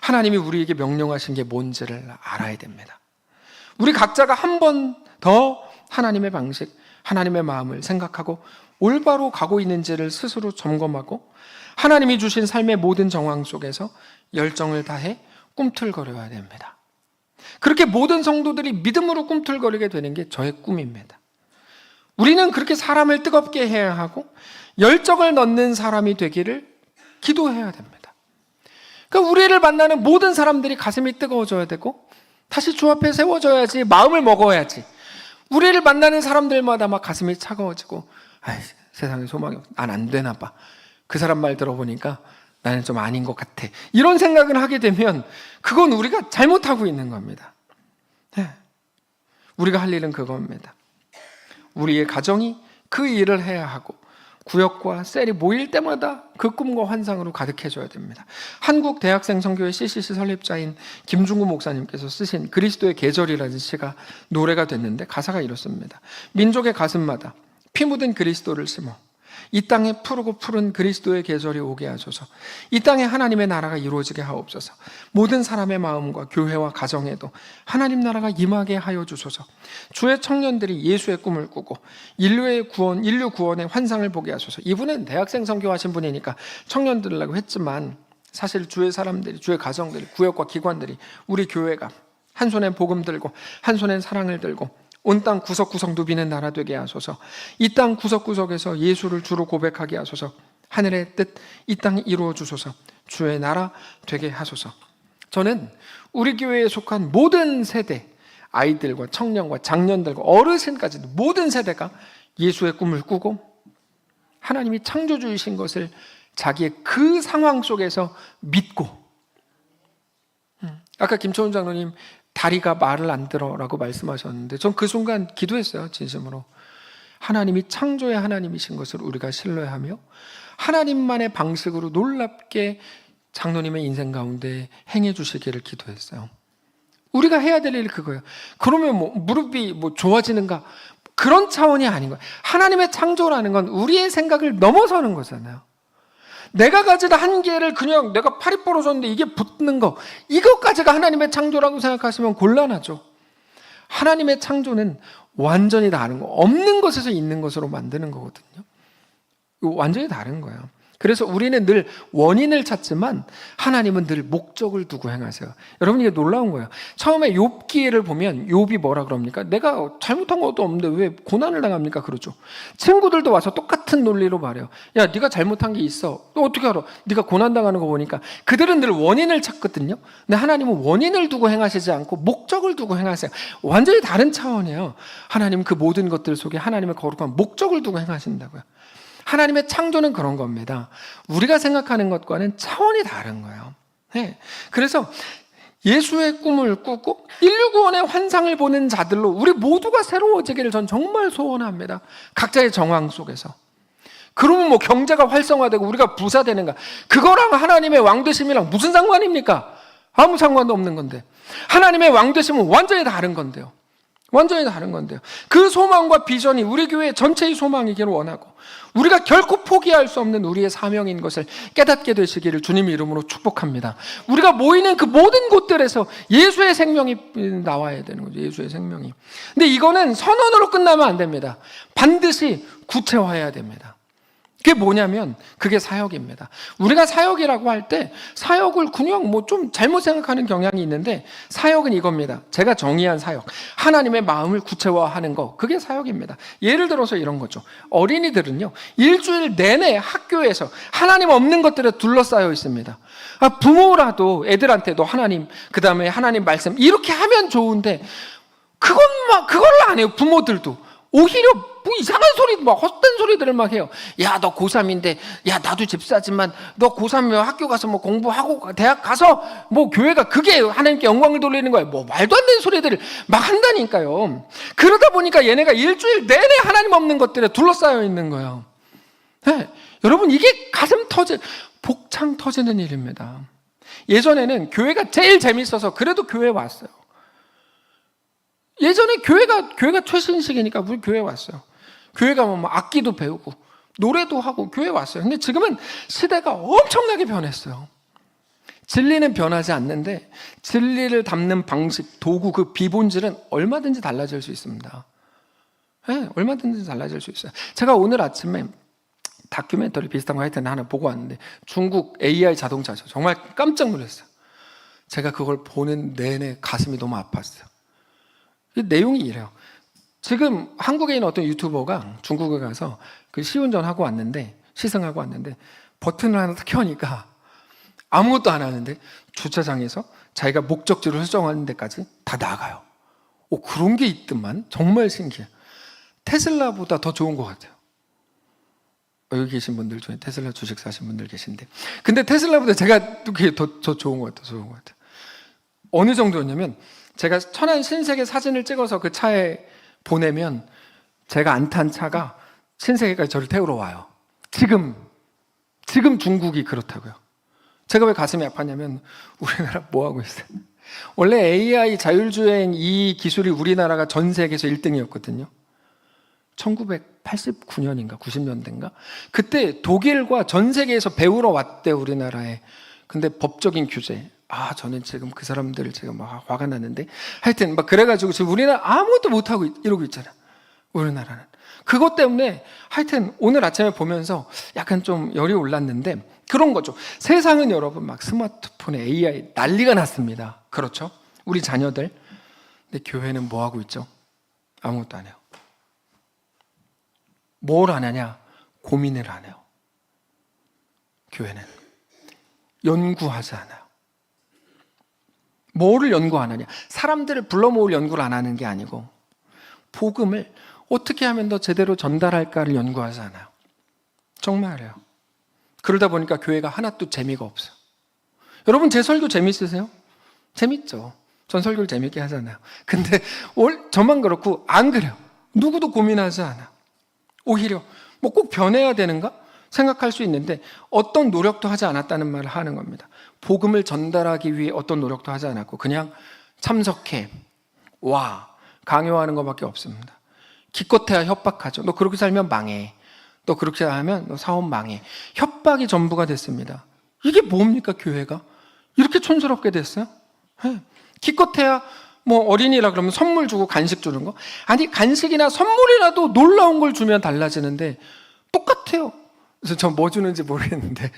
하나님이 우리에게 명령하신 게 뭔지를 알아야 됩니다. 우리 각자가 한 번 더 하나님의 방식, 하나님의 마음을 생각하고 올바로 가고 있는지를 스스로 점검하고 하나님이 주신 삶의 모든 정황 속에서 열정을 다해 꿈틀거려야 됩니다. 그렇게 모든 성도들이 믿음으로 꿈틀거리게 되는 게 저의 꿈입니다. 우리는 그렇게 사람을 뜨겁게 해야 하고 열정을 넣는 사람이 되기를 기도해야 됩니다. 그러니까 우리를 만나는 모든 사람들이 가슴이 뜨거워져야 되고 다시 주 앞에 세워져야지, 마음을 먹어야지. 우리를 만나는 사람들마다 막 가슴이 차가워지고, 아이, 세상에 소망이 없어. 난 안 되나 봐. 그 사람 말 들어보니까 나는 좀 아닌 것 같아. 이런 생각을 하게 되면 그건 우리가 잘못하고 있는 겁니다. 네. 우리가 할 일은 그겁니다. 우리의 가정이 그 일을 해야 하고, 구역과 셀이 모일 때마다 그 꿈과 환상으로 가득해져야 됩니다. 한국 대학생 선교회 CCC 설립자인 김중구 목사님께서 쓰신 그리스도의 계절이라는 시가 노래가 됐는데 가사가 이렇습니다. 민족의 가슴마다 피 묻은 그리스도를 심어 이 땅에 푸르고 푸른 그리스도의 계절이 오게 하소서. 이 땅에 하나님의 나라가 이루어지게 하옵소서. 모든 사람의 마음과 교회와 가정에도 하나님 나라가 임하게 하여 주소서. 주의 청년들이 예수의 꿈을 꾸고 인류 구원의 환상을 보게 하소서. 이분은 대학생 선교하신 분이니까 청년들이라고 했지만 사실 주의 사람들이, 주의 가정들이, 구역과 기관들이, 우리 교회가 한 손에 복음 들고 한 손에 사랑을 들고 온 땅 구석구석 누비는 나라 되게 하소서. 이 땅 구석구석에서 예수를 주로 고백하게 하소서. 하늘의 뜻 이 땅에 이루어 주소서. 주의 나라 되게 하소서. 저는 우리 교회에 속한 모든 세대, 아이들과 청년과 장년들과 어르신까지 모든 세대가 예수의 꿈을 꾸고 하나님이 창조주이신 것을 자기의 그 상황 속에서 믿고, 아까 김초훈 장로님 다리가 말을 안 들어라고 말씀하셨는데 전 그 순간 기도했어요. 진심으로. 하나님이 창조의 하나님이신 것을 우리가 신뢰하며 하나님만의 방식으로 놀랍게 장로님의 인생 가운데 행해 주시기를 기도했어요. 우리가 해야 될 일이 그거예요. 그러면 무릎이 좋아지는가? 그런 차원이 아닌 거예요. 하나님의 창조라는 건 우리의 생각을 넘어서는 거잖아요. 내가 가진 한계를 그냥 내가 팔이 부러졌는데 이게 붙는 거, 이것까지가 하나님의 창조라고 생각하시면 곤란하죠. 하나님의 창조는 완전히 다른 거, 없는 것에서 있는 것으로 만드는 거거든요. 완전히 다른 거예요. 그래서 우리는 늘 원인을 찾지만 하나님은 늘 목적을 두고 행하세요. 여러분, 이게 놀라운 거예요. 처음에 욥기를 보면 욥이 뭐라 그럽니까? 내가 잘못한 것도 없는데 왜 고난을 당합니까? 그러죠. 친구들도 와서 똑같은 논리로 말해요. 야, 네가 잘못한 게 있어. 너 어떻게 알아? 네가 고난 당하는 거 보니까. 그들은 늘 원인을 찾거든요. 근데 하나님은 원인을 두고 행하시지 않고 목적을 두고 행하세요. 완전히 다른 차원이에요. 하나님 그 모든 것들 속에 하나님의 거룩한 목적을 두고 행하신다고요. 하나님의 창조는 그런 겁니다. 우리가 생각하는 것과는 차원이 다른 거예요. 네. 그래서 예수의 꿈을 꾸고 인류 구원의 환상을 보는 자들로 우리 모두가 새로워지기를 전 정말 소원합니다. 각자의 정황 속에서. 그러면 경제가 활성화되고 우리가 부자 되는가? 그거랑 하나님의 왕되심이랑 무슨 상관입니까? 아무 상관도 없는 건데. 하나님의 왕되심은 완전히 다른 건데요. 완전히 다른 건데요. 그 소망과 비전이 우리 교회 전체의 소망이기를 원하고 우리가 결코 포기할 수 없는 우리의 사명인 것을 깨닫게 되시기를 주님의 이름으로 축복합니다. 우리가 모이는 그 모든 곳들에서 예수의 생명이 나와야 되는 거죠. 예수의 생명이. 근데 이거는 선언으로 끝나면 안 됩니다. 반드시 구체화해야 됩니다. 그게 뭐냐면 그게 사역입니다. 우리가 사역이라고 할 때 사역을 그냥 좀 잘못 생각하는 경향이 있는데 사역은 이겁니다. 제가 정의한 사역, 하나님의 마음을 구체화하는 거, 그게 사역입니다. 예를 들어서 이런 거죠. 어린이들은요, 일주일 내내 학교에서 하나님 없는 것들에 둘러싸여 있습니다. 부모라도 애들한테도 하나님, 그 다음에 하나님 말씀 이렇게 하면 좋은데 그걸 안 해요. 부모들도. 오히려 이상한 소리, 헛된 소리들을 막 해요. 야, 너 고3인데, 야, 나도 집사지만, 너 고3이면 학교 가서 공부하고, 대학 가서, 교회가 그게 하나님께 영광을 돌리는 거예요. 말도 안 되는 소리들을 막 한다니까요. 그러다 보니까 얘네가 일주일 내내 하나님 없는 것들에 둘러싸여 있는 거예요. 네. 여러분, 이게 복창 터지는 일입니다. 예전에는 교회가 제일 재밌어서 그래도 교회에 왔어요. 예전에 교회가 최신식이니까 우리 교회에 왔어요. 교회 가면 악기도 배우고 노래도 하고 교회에 왔어요. 근데 지금은 시대가 엄청나게 변했어요. 진리는 변하지 않는데 진리를 담는 방식, 도구, 그 비본질은 얼마든지 달라질 수 있습니다. 네, 얼마든지 달라질 수 있어요. 제가 오늘 아침에 다큐멘터리 비슷한 거 하여튼 하나 보고 왔는데 중국 AI 자동차죠. 정말 깜짝 놀랐어요. 제가 그걸 보는 내내 가슴이 너무 아팠어요. 내용이 이래요. 지금 한국에 있는 어떤 유튜버가 중국에 가서 그 시운전하고 왔는데, 시승하고 왔는데, 버튼을 하나 딱 켜니까 아무것도 안 하는데 주차장에서 자기가 목적지를 설정하는 데까지 다 다 나가요. 그런 게 있더만. 정말 신기해요. 테슬라보다 더 좋은 것 같아요. 여기 계신 분들 중에 테슬라 주식 사신 분들 계신데, 근데 테슬라보다 제가 그게 더 좋은 것 같아요. 어느 정도였냐면, 제가 천안 신세계 사진을 찍어서 그 차에 보내면 제가 안 탄 차가 신세계까지 저를 태우러 와요. 지금 중국이 그렇다고요. 제가 왜 가슴이 아팠냐면, 우리나라 뭐 하고 있어요? 원래 AI 자율주행 이 기술이 우리나라가 전 세계에서 1등이었거든요. 1989년인가 90년대인가 그때 독일과 전 세계에서 배우러 왔대, 우리나라에. 근데 법적인 규제, 저는 지금 그 사람들을 제가 막 화가 났는데, 하여튼 막 그래가지고 지금 우리나라 아무것도 못하고 이러고 있잖아. 우리나라는 그것 때문에 하여튼 오늘 아침에 보면서 약간 좀 열이 올랐는데, 그런 거죠. 세상은 여러분 막 스마트폰에 AI 난리가 났습니다. 그렇죠? 우리 자녀들. 근데 교회는 뭐 하고 있죠? 아무것도 안 해요. 뭘 안 하냐? 고민을 안 해요. 교회는 연구하지 않아요. 뭐를 연구 안 하냐? 사람들을 불러 모을 연구를 안 하는 게 아니고, 복음을 어떻게 하면 더 제대로 전달할까를 연구하지 않아요. 정말이에요. 그러다 보니까 교회가 하나도 재미가 없어요. 여러분, 제 설교 재밌으세요? 재밌죠. 전 설교를 재밌게 하잖아요. 근데 저만 그렇고 안 그래요. 누구도 고민하지 않아요. 오히려 뭐 꼭 변해야 되는가 생각할 수 있는데, 어떤 노력도 하지 않았다는 말을 하는 겁니다. 복음을 전달하기 위해 어떤 노력도 하지 않았고, 그냥 참석해, 와, 강요하는 것밖에 없습니다. 기껏해야 협박하죠. 너 그렇게 살면 망해. 너 그렇게 하면 너 사업 망해. 협박이 전부가 됐습니다. 이게 뭡니까, 교회가? 이렇게 촌스럽게 됐어요? 네. 기껏해야 뭐 어린이라 그러면 선물 주고 간식 주는 거? 아니, 간식이나 선물이라도 놀라운 걸 주면 달라지는데 똑같아요. 그래서 전 뭐 주는지 모르겠는데,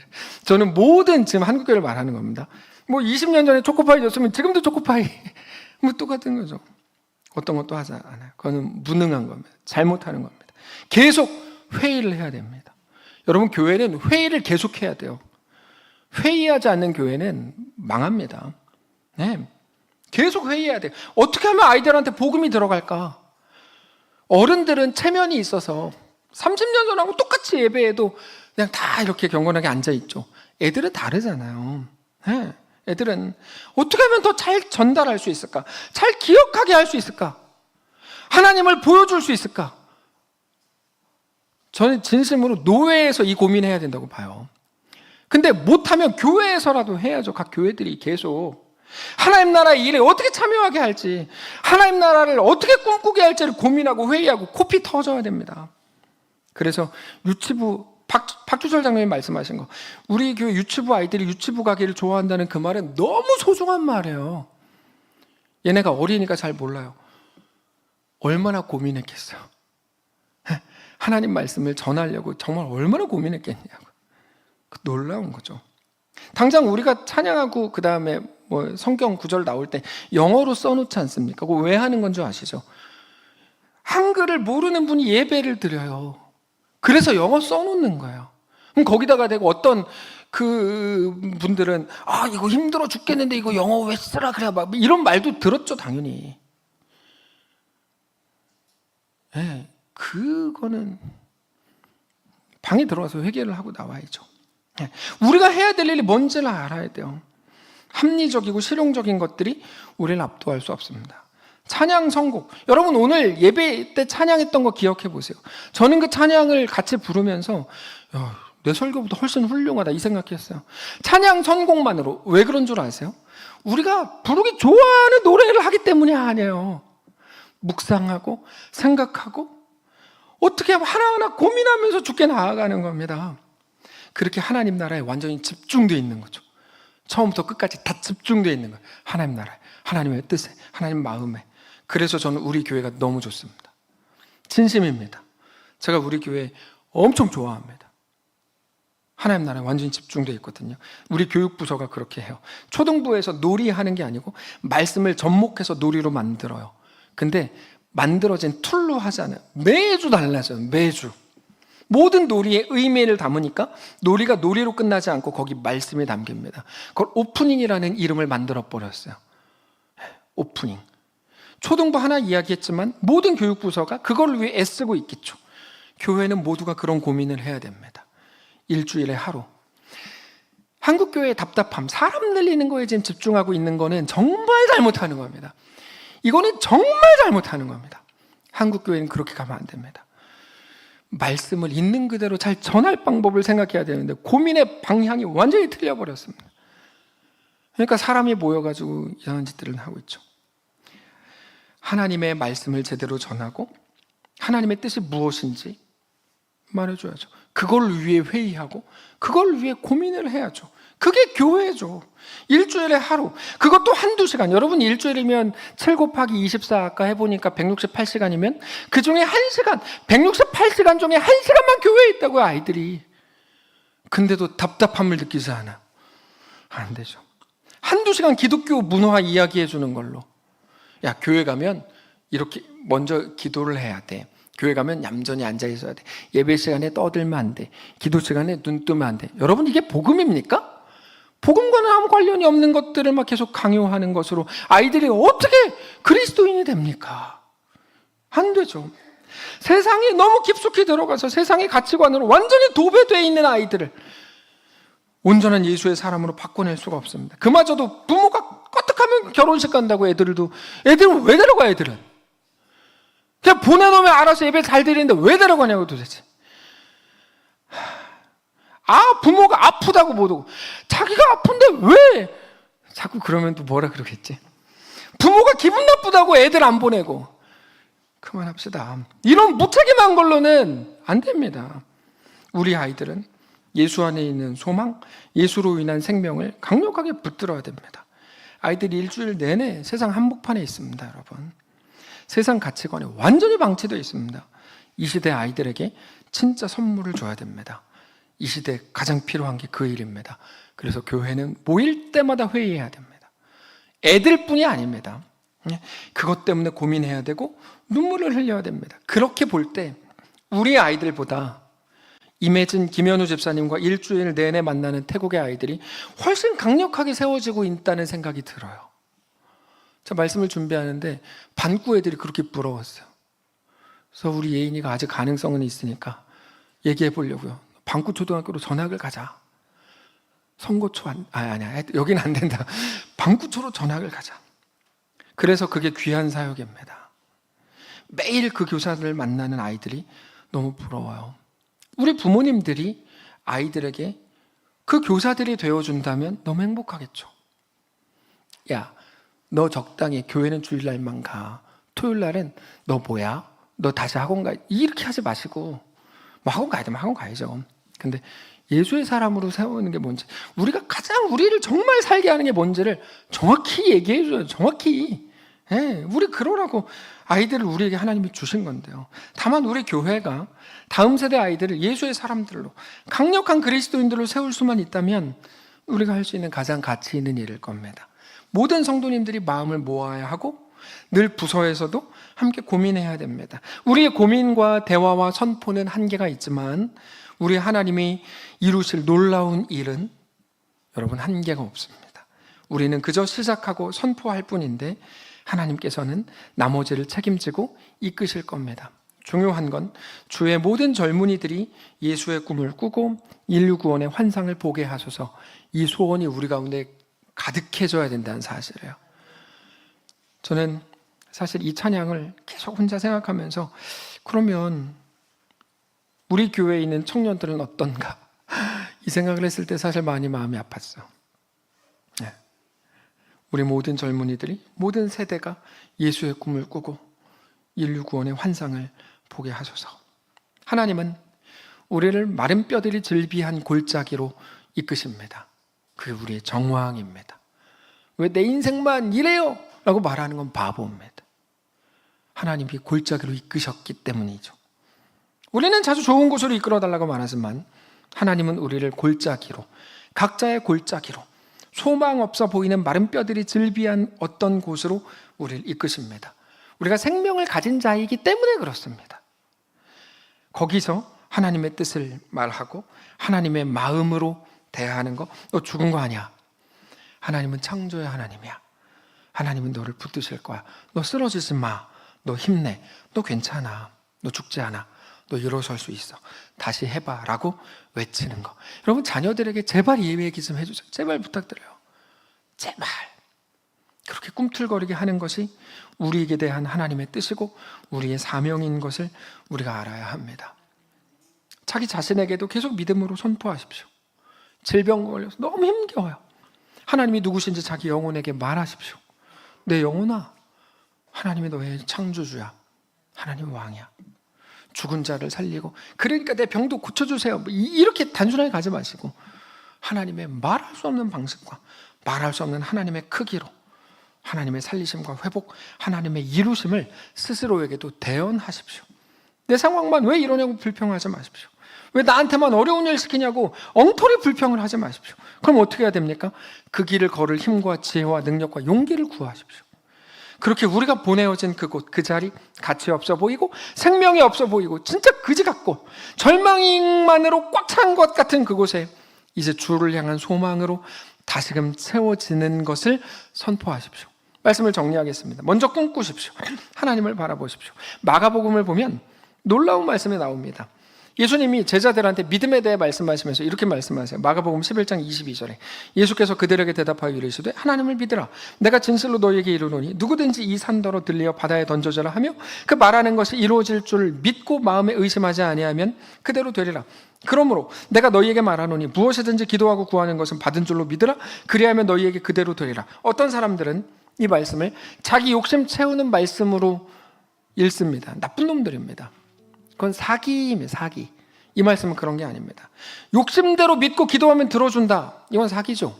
저는 모든 지금 한국교회를 말하는 겁니다. 뭐 20년 전에 초코파이 줬으면 지금도 초코파이 뭐 똑같은 거죠. 어떤 것도 하지 않아요. 그거는 무능한 겁니다. 잘못하는 겁니다. 계속 회의를 해야 됩니다. 여러분, 교회는 회의를 계속해야 돼요. 회의하지 않는 교회는 망합니다. 네. 계속 회의해야 돼요. 어떻게 하면 아이들한테 복음이 들어갈까? 어른들은 체면이 있어서 30년 전하고 똑같이 예배해도 그냥 다 이렇게 경건하게 앉아있죠. 애들은 다르잖아요. 네. 애들은 어떻게 하면 더 잘 전달할 수 있을까? 잘 기억하게 할 수 있을까? 하나님을 보여줄 수 있을까? 저는 진심으로 노회에서 이 고민해야 된다고 봐요. 근데 못하면 교회에서라도 해야죠. 각 교회들이 계속 하나님 나라의 일에 어떻게 참여하게 할지, 하나님 나라를 어떻게 꿈꾸게 할지를 고민하고 회의하고 코피 터져야 됩니다. 그래서 유치부, 박주철 장로님 말씀하신 거, 우리 교회 유치부 아이들이 유치부 가기를 좋아한다는 그 말은 너무 소중한 말이에요. 얘네가 어리니까 잘 몰라요. 얼마나 고민했겠어요. 하나님 말씀을 전하려고 정말 얼마나 고민했겠냐고. 놀라운 거죠. 당장 우리가 찬양하고 그 다음에 뭐 성경 구절 나올 때 영어로 써놓지 않습니까? 그거 왜 하는 건 줄 아시죠? 한글을 모르는 분이 예배를 드려요. 그래서 영어 써놓는 거예요. 그럼 거기다가 대고 어떤 그 분들은 이거 힘들어 죽겠는데 이거 영어 왜 쓰라 그래, 막 이런 말도 들었죠, 당연히. 네, 그거는 방에 들어가서 회개를 하고 나와야죠. 네, 우리가 해야 될 일이 뭔지를 알아야 돼요. 합리적이고 실용적인 것들이 우리를 압도할 수 없습니다. 찬양 선곡, 여러분 오늘 예배 때 찬양했던 거 기억해 보세요. 저는 그 찬양을 같이 부르면서 내 설교보다 훨씬 훌륭하다 이 생각했어요. 찬양 선곡만으로. 왜 그런 줄 아세요? 우리가 부르기 좋아하는 노래를 하기 때문이 아니에요. 묵상하고 생각하고 어떻게 하나하나 고민하면서 주께 나아가는 겁니다. 그렇게 하나님 나라에 완전히 집중되어 있는 거죠. 처음부터 끝까지 다 집중되어 있는 거예요. 하나님 나라에, 하나님의 뜻에, 하나님 마음에. 그래서 저는 우리 교회가 너무 좋습니다. 진심입니다. 제가 우리 교회 엄청 좋아합니다. 하나님 나라에 완전히 집중되어 있거든요. 우리 교육부서가 그렇게 해요. 초등부에서 놀이하는 게 아니고 말씀을 접목해서 놀이로 만들어요. 근데 만들어진 툴로 하지 않아요. 매주 달라져요. 매주. 모든 놀이에 의미를 담으니까 놀이가 놀이로 끝나지 않고 거기 말씀이 담깁니다. 그걸 오프닝이라는 이름을 만들어 버렸어요. 오프닝. 초등부 하나 이야기했지만 모든 교육부서가 그걸 위해 애쓰고 있겠죠. 교회는 모두가 그런 고민을 해야 됩니다. 일주일에 하루. 한국교회의 답답함, 사람 늘리는 거에 지금 집중하고 있는 거는 정말 잘못하는 겁니다. 이거는 정말 잘못하는 겁니다. 한국교회는 그렇게 가면 안 됩니다. 말씀을 있는 그대로 잘 전할 방법을 생각해야 되는데 고민의 방향이 완전히 틀려버렸습니다. 그러니까 사람이 모여가지고 이상한 짓들을 하고 있죠. 하나님의 말씀을 제대로 전하고 하나님의 뜻이 무엇인지 말해줘야죠. 그걸 위해 회의하고 그걸 위해 고민을 해야죠. 그게 교회죠. 일주일에 하루, 그것도 한두 시간. 여러분 일주일이면 7 곱하기 24 아까 해보니까 168시간이면 그 중에 1시간, 168시간 중에 1시간만 교회에 있다고요, 아이들이. 근데도 답답함을 느끼지 않아. 안 되죠. 한두 시간 기독교 문화 이야기해 주는 걸로. 야, 교회 가면 이렇게 먼저 기도를 해야 돼. 교회 가면 얌전히 앉아 있어야 돼. 예배 시간에 떠들면 안 돼. 기도 시간에 눈 뜨면 안 돼. 여러분 이게 복음입니까? 복음과는 아무 관련이 없는 것들을 막 계속 강요하는 것으로 아이들이 어떻게 그리스도인이 됩니까? 안 되죠. 세상에 너무 깊숙이 들어가서 세상의 가치관으로 완전히 도배되어 있는 아이들을 온전한 예수의 사람으로 바꿔낼 수가 없습니다. 그마저도 부모가 껐떡하면 결혼식 간다고 애들은 왜 데려가 애들은? 그냥 보내놓으면 알아서 예배 잘 드리는데 왜 데려가냐고 도대체. 부모가 아프다고 못 오고 자기가 아픈데 왜 자꾸 그러면 또 뭐라 그러겠지. 부모가 기분 나쁘다고 애들 안 보내고. 그만합시다. 이런 무책임한 걸로는 안 됩니다. 우리 아이들은 예수 안에 있는 소망, 예수로 인한 생명을 강력하게 붙들어야 됩니다. 아이들이 일주일 내내 세상 한복판에 있습니다, 여러분. 세상 가치관이 완전히 방치되어 있습니다. 이 시대 아이들에게 진짜 선물을 줘야 됩니다. 이 시대에 가장 필요한 게 그 일입니다. 그래서 교회는 모일 때마다 회의해야 됩니다. 애들뿐이 아닙니다. 그것 때문에 고민해야 되고 눈물을 흘려야 됩니다. 그렇게 볼 때 우리 아이들보다 임혜진, 김현우 집사님과 일주일 내내 만나는 태국의 아이들이 훨씬 강력하게 세워지고 있다는 생각이 들어요. 제가 말씀을 준비하는데 반구 애들이 그렇게 부러웠어요. 그래서 우리 예인이가 아직 가능성은 있으니까 얘기해 보려고요. 반구 초등학교로 전학을 가자. 선고초 아니야. 여긴 안 된다. 반구초로 전학을 가자. 그래서 그게 귀한 사역입니다. 매일 그 교사들을 만나는 아이들이 너무 부러워요. 우리 부모님들이 아이들에게 그 교사들이 되어준다면 너무 행복하겠죠. 야, 너 적당히 교회는 주일날만 가. 토요일날은 너 뭐야? 너 다시 학원 가. 이렇게 하지 마시고 뭐 학원 가야 되면 학원 가야죠. 근데 예수의 사람으로 세우는 게 뭔지, 우리가 가장 우리를 정말 살게 하는 게 뭔지를 정확히 얘기해 줘요. 정확히. 우리 그러라고 아이들을 우리에게 하나님이 주신 건데요. 다만 우리 교회가 다음 세대 아이들을 예수의 사람들로, 강력한 그리스도인들로 세울 수만 있다면 우리가 할 수 있는 가장 가치 있는 일일 겁니다. 모든 성도님들이 마음을 모아야 하고 늘 부서에서도 함께 고민해야 됩니다. 우리의 고민과 대화와 선포는 한계가 있지만 우리 하나님이 이루실 놀라운 일은 여러분 한계가 없습니다. 우리는 그저 시작하고 선포할 뿐인데 하나님께서는 나머지를 책임지고 이끄실 겁니다. 중요한 건 주의 모든 젊은이들이 예수의 꿈을 꾸고 인류 구원의 환상을 보게 하소서, 이 소원이 우리 가운데 가득해져야 된다는 사실이에요. 저는 사실 이 찬양을 계속 혼자 생각하면서 그러면 우리 교회에 있는 청년들은 어떤가 이 생각을 했을 때 사실 많이 마음이 아팠어요. 우리 모든 젊은이들이, 모든 세대가 예수의 꿈을 꾸고 인류 구원의 환상을 보게 하소서. 하나님은 우리를 마른 뼈들이 즐비한 골짜기로 이끄십니다. 그게 우리의 정황입니다. 왜 내 인생만 이래요? 라고 말하는 건 바보입니다. 하나님이 골짜기로 이끄셨기 때문이죠. 우리는 자주 좋은 곳으로 이끌어달라고 말하지만 하나님은 우리를 골짜기로, 각자의 골짜기로, 소망 없어 보이는 마른 뼈들이 즐비한 어떤 곳으로 우리를 이끄십니다. 우리가 생명을 가진 자이기 때문에 그렇습니다. 거기서 하나님의 뜻을 말하고 하나님의 마음으로 대하는 거. 너 죽은 거 아니야. 하나님은 창조의 하나님이야. 하나님은 너를 붙드실 거야. 너 쓰러지지 마. 너 힘내. 너 괜찮아. 너 죽지 않아. 너 일어설 수 있어. 다시 해봐 라고 외치는 거. 여러분, 자녀들에게 제발 이 얘기 좀 해주세요. 제발 부탁드려요. 제발. 그렇게 꿈틀거리게 하는 것이 우리에게 대한 하나님의 뜻이고 우리의 사명인 것을 우리가 알아야 합니다. 자기 자신에게도 계속 믿음으로 선포하십시오. 질병 걸려서 너무 힘겨워요. 하나님이 누구신지 자기 영혼에게 말하십시오. 내 영혼아, 하나님이 너의 창조주야. 하나님 왕이야. 죽은 자를 살리고, 그러니까 내 병도 고쳐주세요. 이렇게 단순하게 가지 마시고 하나님의 말할 수 없는 방식과 말할 수 없는 하나님의 크기로 하나님의 살리심과 회복, 하나님의 이루심을 스스로에게도 대언하십시오. 내 상황만 왜 이러냐고 불평하지 마십시오. 왜 나한테만 어려운 일 시키냐고 엉터리 불평을 하지 마십시오. 그럼 어떻게 해야 됩니까? 그 길을 걸을 힘과 지혜와 능력과 용기를 구하십시오. 그렇게 우리가 보내어진 그곳, 그 자리, 가치 없어 보이고 생명이 없어 보이고 진짜 그지 같고 절망만으로 꽉 찬 것 같은 그곳에 이제 주를 향한 소망으로 다시금 채워지는 것을 선포하십시오. 말씀을 정리하겠습니다. 먼저 꿈꾸십시오. 하나님을 바라보십시오. 마가복음을 보면 놀라운 말씀이 나옵니다. 예수님이 제자들한테 믿음에 대해 말씀하시면서 이렇게 말씀하세요. 마가복음 11장 22절에 예수께서 그들에게 대답하여 이르시되 하나님을 믿으라. 내가 진실로 너희에게 이르노니 누구든지 이 산더러 들리어 바다에 던져져라 하며 그 말하는 것이 이루어질 줄 믿고 마음에 의심하지 아니하면 그대로 되리라. 그러므로 내가 너희에게 말하노니 무엇이든지 기도하고 구하는 것은 받은 줄로 믿으라. 그리하면 너희에게 그대로 되리라. 어떤 사람들은 이 말씀을 자기 욕심 채우는 말씀으로 읽습니다. 나쁜 놈들입니다. 그건 사기입니다. 사기. 이 말씀은 그런 게 아닙니다. 욕심대로 믿고 기도하면 들어준다. 이건 사기죠.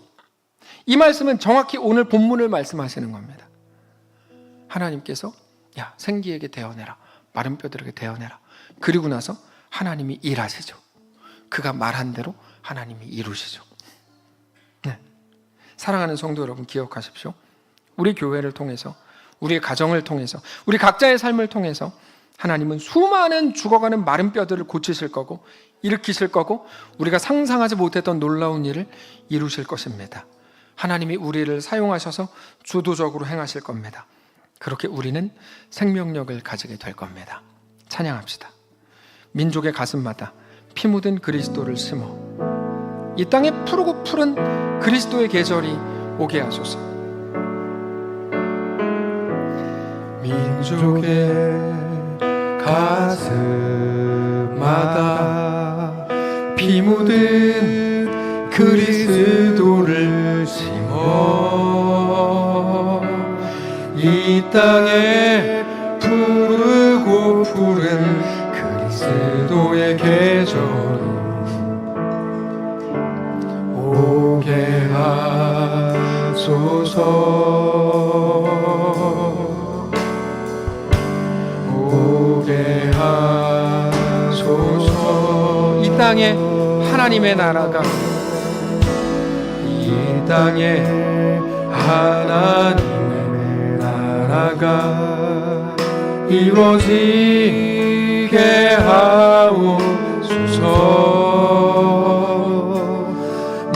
이 말씀은 정확히 오늘 본문을 말씀하시는 겁니다. 하나님께서 야, 생기에게 대어내라. 마른 뼈들에게 대어내라. 그리고 나서 하나님이 일하시죠. 그가 말한 대로 하나님이 이루시죠. 네. 사랑하는 성도 여러분, 기억하십시오. 우리 교회를 통해서, 우리의 가정을 통해서, 우리 각자의 삶을 통해서 하나님은 수많은 죽어가는 마른 뼈들을 고치실 거고 일으키실 거고 우리가 상상하지 못했던 놀라운 일을 이루실 것입니다. 하나님이 우리를 사용하셔서 주도적으로 행하실 겁니다. 그렇게 우리는 생명력을 가지게 될 겁니다. 찬양합시다. 민족의 가슴마다 피 묻은 그리스도를 심어 이 땅에 푸르고 푸른 그리스도의 계절이 오게 하소서.
민족의 가슴마다 피 묻은 그리스도를 심어 이 땅에 푸르고 푸른 그리스도의 계절이 오게 하소서. 오게 하소서.
이 땅에 하나님의 나라가
이 땅에 하나님의 나라가 이루어지게 하옵소서.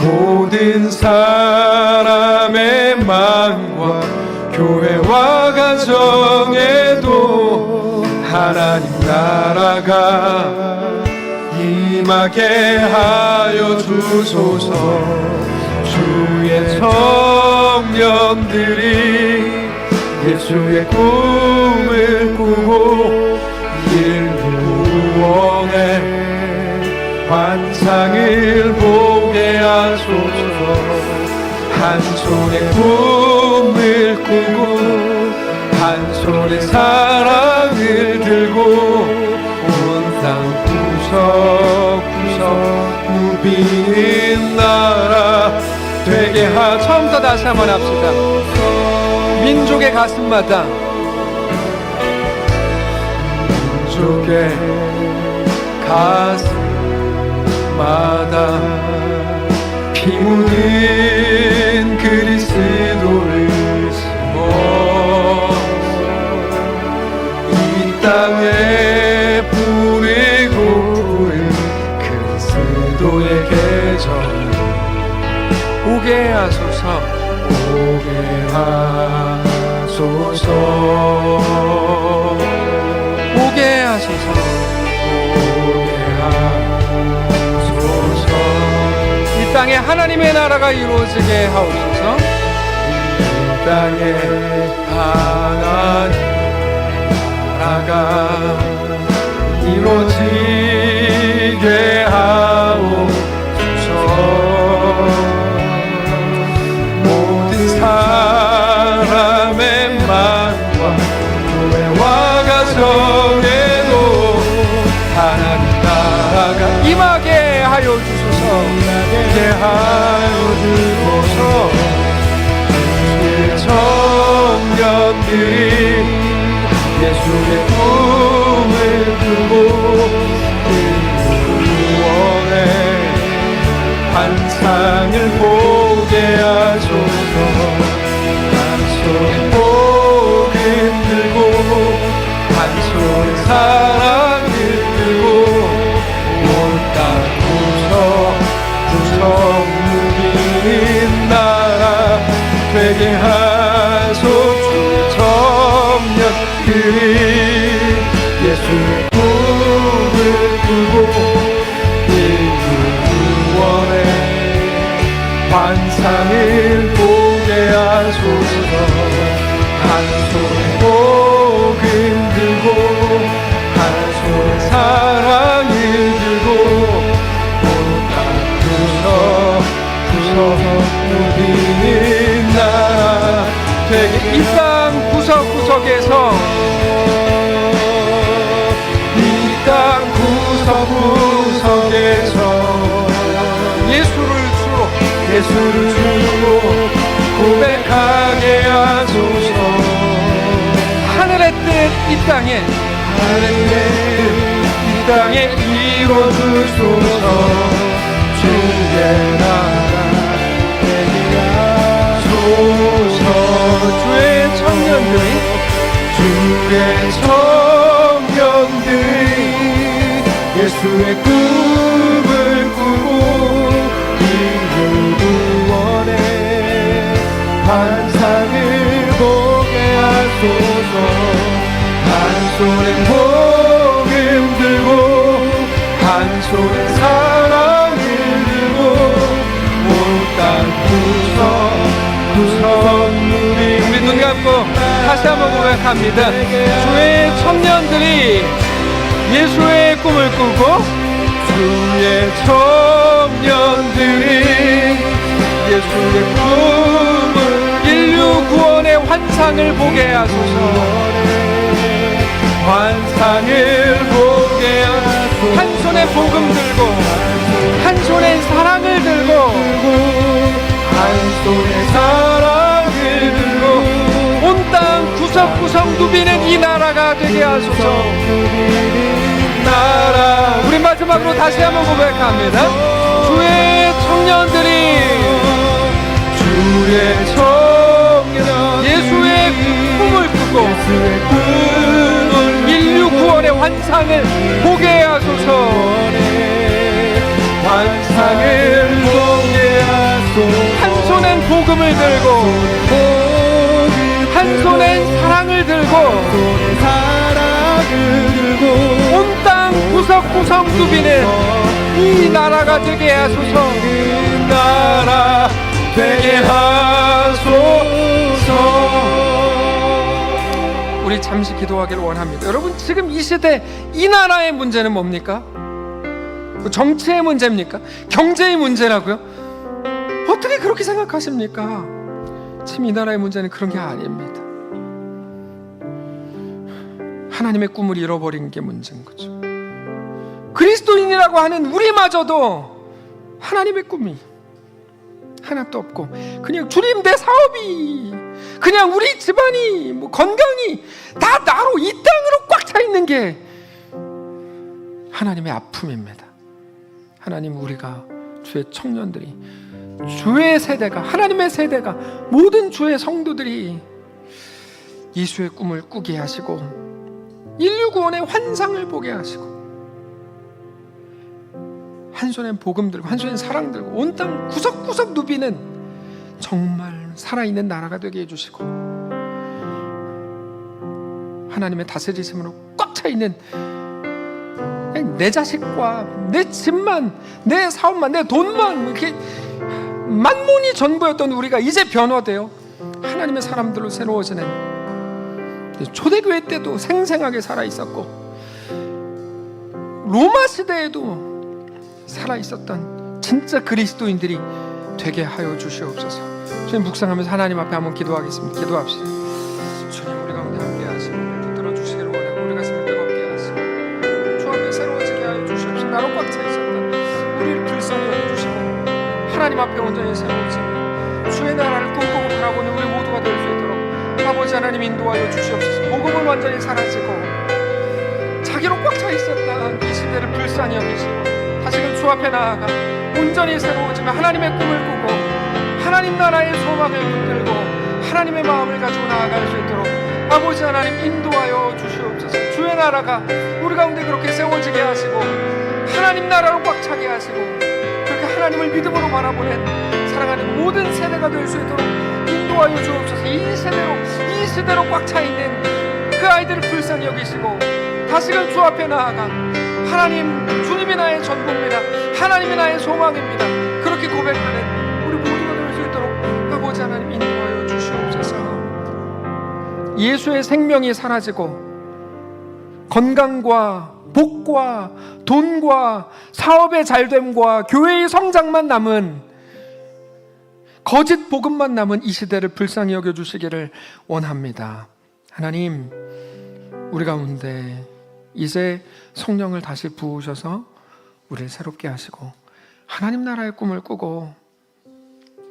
모든 사람의 마음과 교회와 가정에도 하나님 나라가 임하게 하여 주소서. 주의 청년들이 예수의 꿈을 꾸고 인류 구원의 환상을 보게 하소서. 한 손에 꿈을 꾸고 한 손에 사랑을 들고 온 땅 구석구석 누비는 나라 되게 하.
처음부터 다시 한번 합시다. 민족의 가슴마다
민족의 가슴마다 피 묻은 그리스도를 심어 이 땅에 뿌리고 푸른 그리스도의 계절
오게 하소서.
오게 하소서. 하소서.
보게 하소서.
보게 하소서.
이 땅에 하나님의 나라가 이루어지게 하옵소서.
이 땅에 하나님 나라가 이루어지게 하옵소서. 모든 사람의 마음과 교회와 가정에도 하나님 나라가
임하게 하여 주소서.
임하게 하여 주소서. 청년들이 예수의 꿈을 꾸고 구원의 환상을 보게 하소서. 한 손에 복음 들고 한 손에 사랑을 들고 온 땅 구석 누리는 나라 되게 하소서. 청년들이 예수의 꿈을 꾸고 구원의 환상을 보게 하소서. 한 손에 복음 들고 한 손에 사랑을 들고 온 땅 구석 누리는 나라 되게
이 땅 구석구석에서
이 땅 구석구석에서
예수를 주로
고백하게 하소서.
하늘의 뜻 이 땅에
이 땅에 이루어주소서. 주의 나라 되게 하소서.
주의 청년들이
예수의 꿈을 꾸고 이루 구원의 환상을 보게 하소서. 한 손에 복음 들고 한 손에 사랑을 들고 온 땅 구석 누리.
우리 눈 감고 다시 한번 고백합니다. 주의 청년들이 예수의 꿈을 꾸고
주의 청년들이 예수의 꿈을
인류 구원의 환상을 보게 하소서.
환상을 보게 하소서.
한 손에 복음 들고 한 손에 사랑을 들고
한 손에 사랑을 들고
온 땅 구석구석 누비는 이 나라가 되게 하소서.
나라.
우리 마지막으로 다시 한번 고백합니다. 주의 청년들이 예수의 꿈을 꾸고 인류 구원의 환상을 보게 하소서.
환상을 보게 하소서.
한 손엔 복음을 들고 한 손엔 사랑을 들고 온 땅 구석구석 누비는 이 나라가 되게 하소서.
나라 되게 하소서.
우리 잠시 기도하기를 원합니다. 여러분, 지금 이 시대 이 나라의 문제는 뭡니까? 정치의 문제입니까? 경제의 문제라고요? 어떻게 그렇게 생각하십니까? 지금 이 나라의 문제는 그런 게 아닙니다. 하나님의 꿈을 잃어버린 게 문제인 거죠. 그리스도인이라고 하는 우리마저도 하나님의 꿈이 하나도 없고 그냥 주님 내 사업이 그냥 우리 집안이 뭐 건강이 다 나로 이 땅으로 꽉 차 있는 게 하나님의 아픔입니다. 하나님, 우리가 주의 청년들이 주의 세대가 하나님의 세대가 모든 주의 성도들이 예수의 꿈을 꾸게 하시고 인류 구원의 환상을 보게 하시고 한 손엔 복음 들고 한 손엔 사랑 들고 온 땅 구석구석 누비는 정말 살아있는 나라가 되게 해주시고 하나님의 다스리심으로 꽉 차 있는 내 자식과 내 집만, 내 사업만, 내 돈만 이렇게 만몬이 전부였던 우리가 이제 변화되어 하나님의 사람들로 새로워지는, 초대교회 때도 생생하게 살아있었고 로마 시대에도 살아있었던 진짜 그리스도인들이 되게 하여 주시옵소서. 주님 묵상하면서 하나님 앞에 한번 기도하겠습니다. 기도합시다. 주님, 우리 가운데 함께 하시고 붙들어 주시기를 원하고 우리 가슴을 뜨겁게 하시고 주 앞에 새로워지게 하여 주시옵소서. 나로 꽉 차 있었던 우리를 불쌍히 여겨주시고 하나님 앞에 온전히 새로워지며 주의 나라를 꿈꾸고 바라보는 우리 모두가 될 수 있도록 아버지 하나님 인도하여 주시옵소서. 복음은 완전히 사라지고 자기로 꽉 차 있었던 이 시대를 불쌍히 여기시고 다시금 주 앞에 나아가 온전히 새로워지며 하나님의 꿈을 꾸고 하나님 나라의 소망을 붙들고 하나님의 마음을 가지고 나아갈 수 있도록 아버지 하나님 인도하여 주시옵소서. 주의 나라가 우리 가운데 그렇게 세워지게 하시고 하나님 나라로 꽉 차게 하시고 그렇게 하나님을 믿음으로 바라보는 사랑하는 모든 세대가 될 수 있도록 인도하여 주옵소서. 이 시대로 꽉 차 있는 그 아이들을 불쌍히 여기시고 다시금 주 앞에 나아가 하나님, 주님이 나의 전부입니다. 하나님이 나의 소망입니다. 그렇게 고백하는 우리 모두가 될 수 있도록 아버지 하나님 인도하여 주시옵소서. 예수의 생명이 사라지고 건강과 복과 돈과 사업의 잘됨과 교회의 성장만 남은, 거짓 복음만 남은 이 시대를 불쌍히 여겨주시기를 원합니다. 하나님, 우리 가운데 이제 성령을 다시 부으셔서 우리를 새롭게 하시고 하나님 나라의 꿈을 꾸고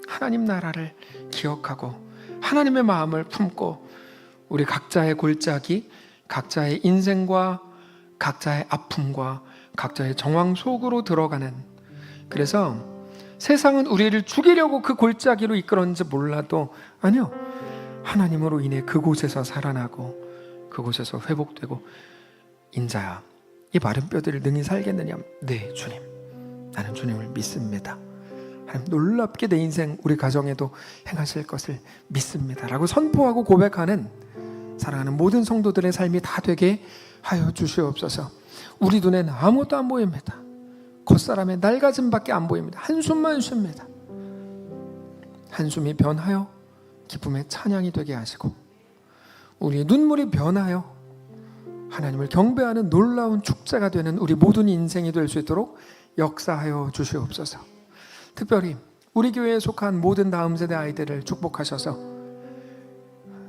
하나님 나라를 기억하고 하나님의 마음을 품고 우리 각자의 골짜기, 각자의 인생과 각자의 아픔과 각자의 정황 속으로 들어가는, 그래서 세상은 우리를 죽이려고 그 골짜기로 이끌었는지 몰라도 아니요, 하나님으로 인해 그곳에서 살아나고 그곳에서 회복되고 인자야, 이 마른 뼈들을 능히 살겠느냐? 네, 주님, 나는 주님을 믿습니다. 하나님, 놀랍게 내 인생, 우리 가정에도 행하실 것을 믿습니다 라고 선포하고 고백하는 사랑하는 모든 성도들의 삶이 다 되게 하여 주시옵소서. 우리 눈에는 아무것도 안 보입니다. 겉사람의 낡아짐밖에 안 보입니다. 한숨만 쉽니다. 한숨이 변하여 기쁨의 찬양이 되게 하시고 우리의 눈물이 변하여 하나님을 경배하는 놀라운 축제가 되는 우리 모든 인생이 될 수 있도록 역사하여 주시옵소서. 특별히 우리 교회에 속한 모든 다음 세대 아이들을 축복하셔서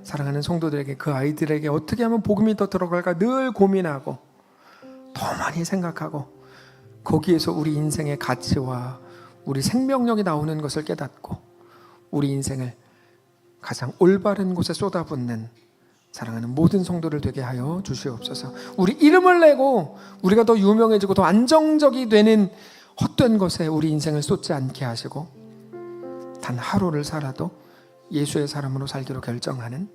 사랑하는 성도들에게, 그 아이들에게 어떻게 하면 복음이 더 들어갈까 늘 고민하고 더 많이 생각하고 거기에서 우리 인생의 가치와 우리 생명력이 나오는 것을 깨닫고 우리 인생을 가장 올바른 곳에 쏟아붓는 사랑하는 모든 성도를 되게 하여 주시옵소서. 우리 이름을 내고 우리가 더 유명해지고 더 안정적이 되는 헛된 것에 우리 인생을 쏟지 않게 하시고 단 하루를 살아도 예수의 사람으로 살기로 결정하는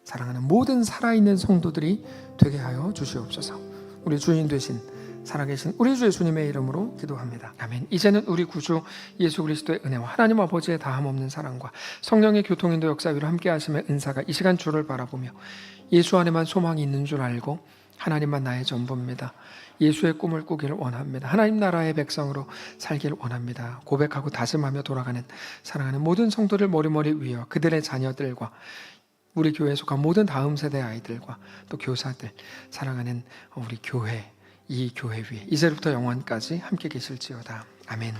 사랑하는 모든 살아있는 성도들이 되게 하여 주시옵소서. 우리 주인 되신 살아계신 우리 주 예수님의 이름으로 기도합니다. 아멘. 이제는 우리 구주 예수 그리스도의 은혜와 하나님 아버지의 다함없는 사랑과 성령의 교통인도 역사 위로 함께 하심의 은사가 이 시간 주를 바라보며 예수 안에만 소망이 있는 줄 알고 하나님만 나의 전부입니다. 예수의 꿈을 꾸기를 원합니다. 하나님 나라의 백성으로 살기를 원합니다. 고백하고 다짐하며 돌아가는 사랑하는 모든 성도들 머리머리 위와 그들의 자녀들과 우리 교회에 속한 모든 다음 세대 아이들과 또 교사들, 사랑하는 우리 교회, 이 교회 위에 이제부터 영원까지 함께 계실지어다. 아멘.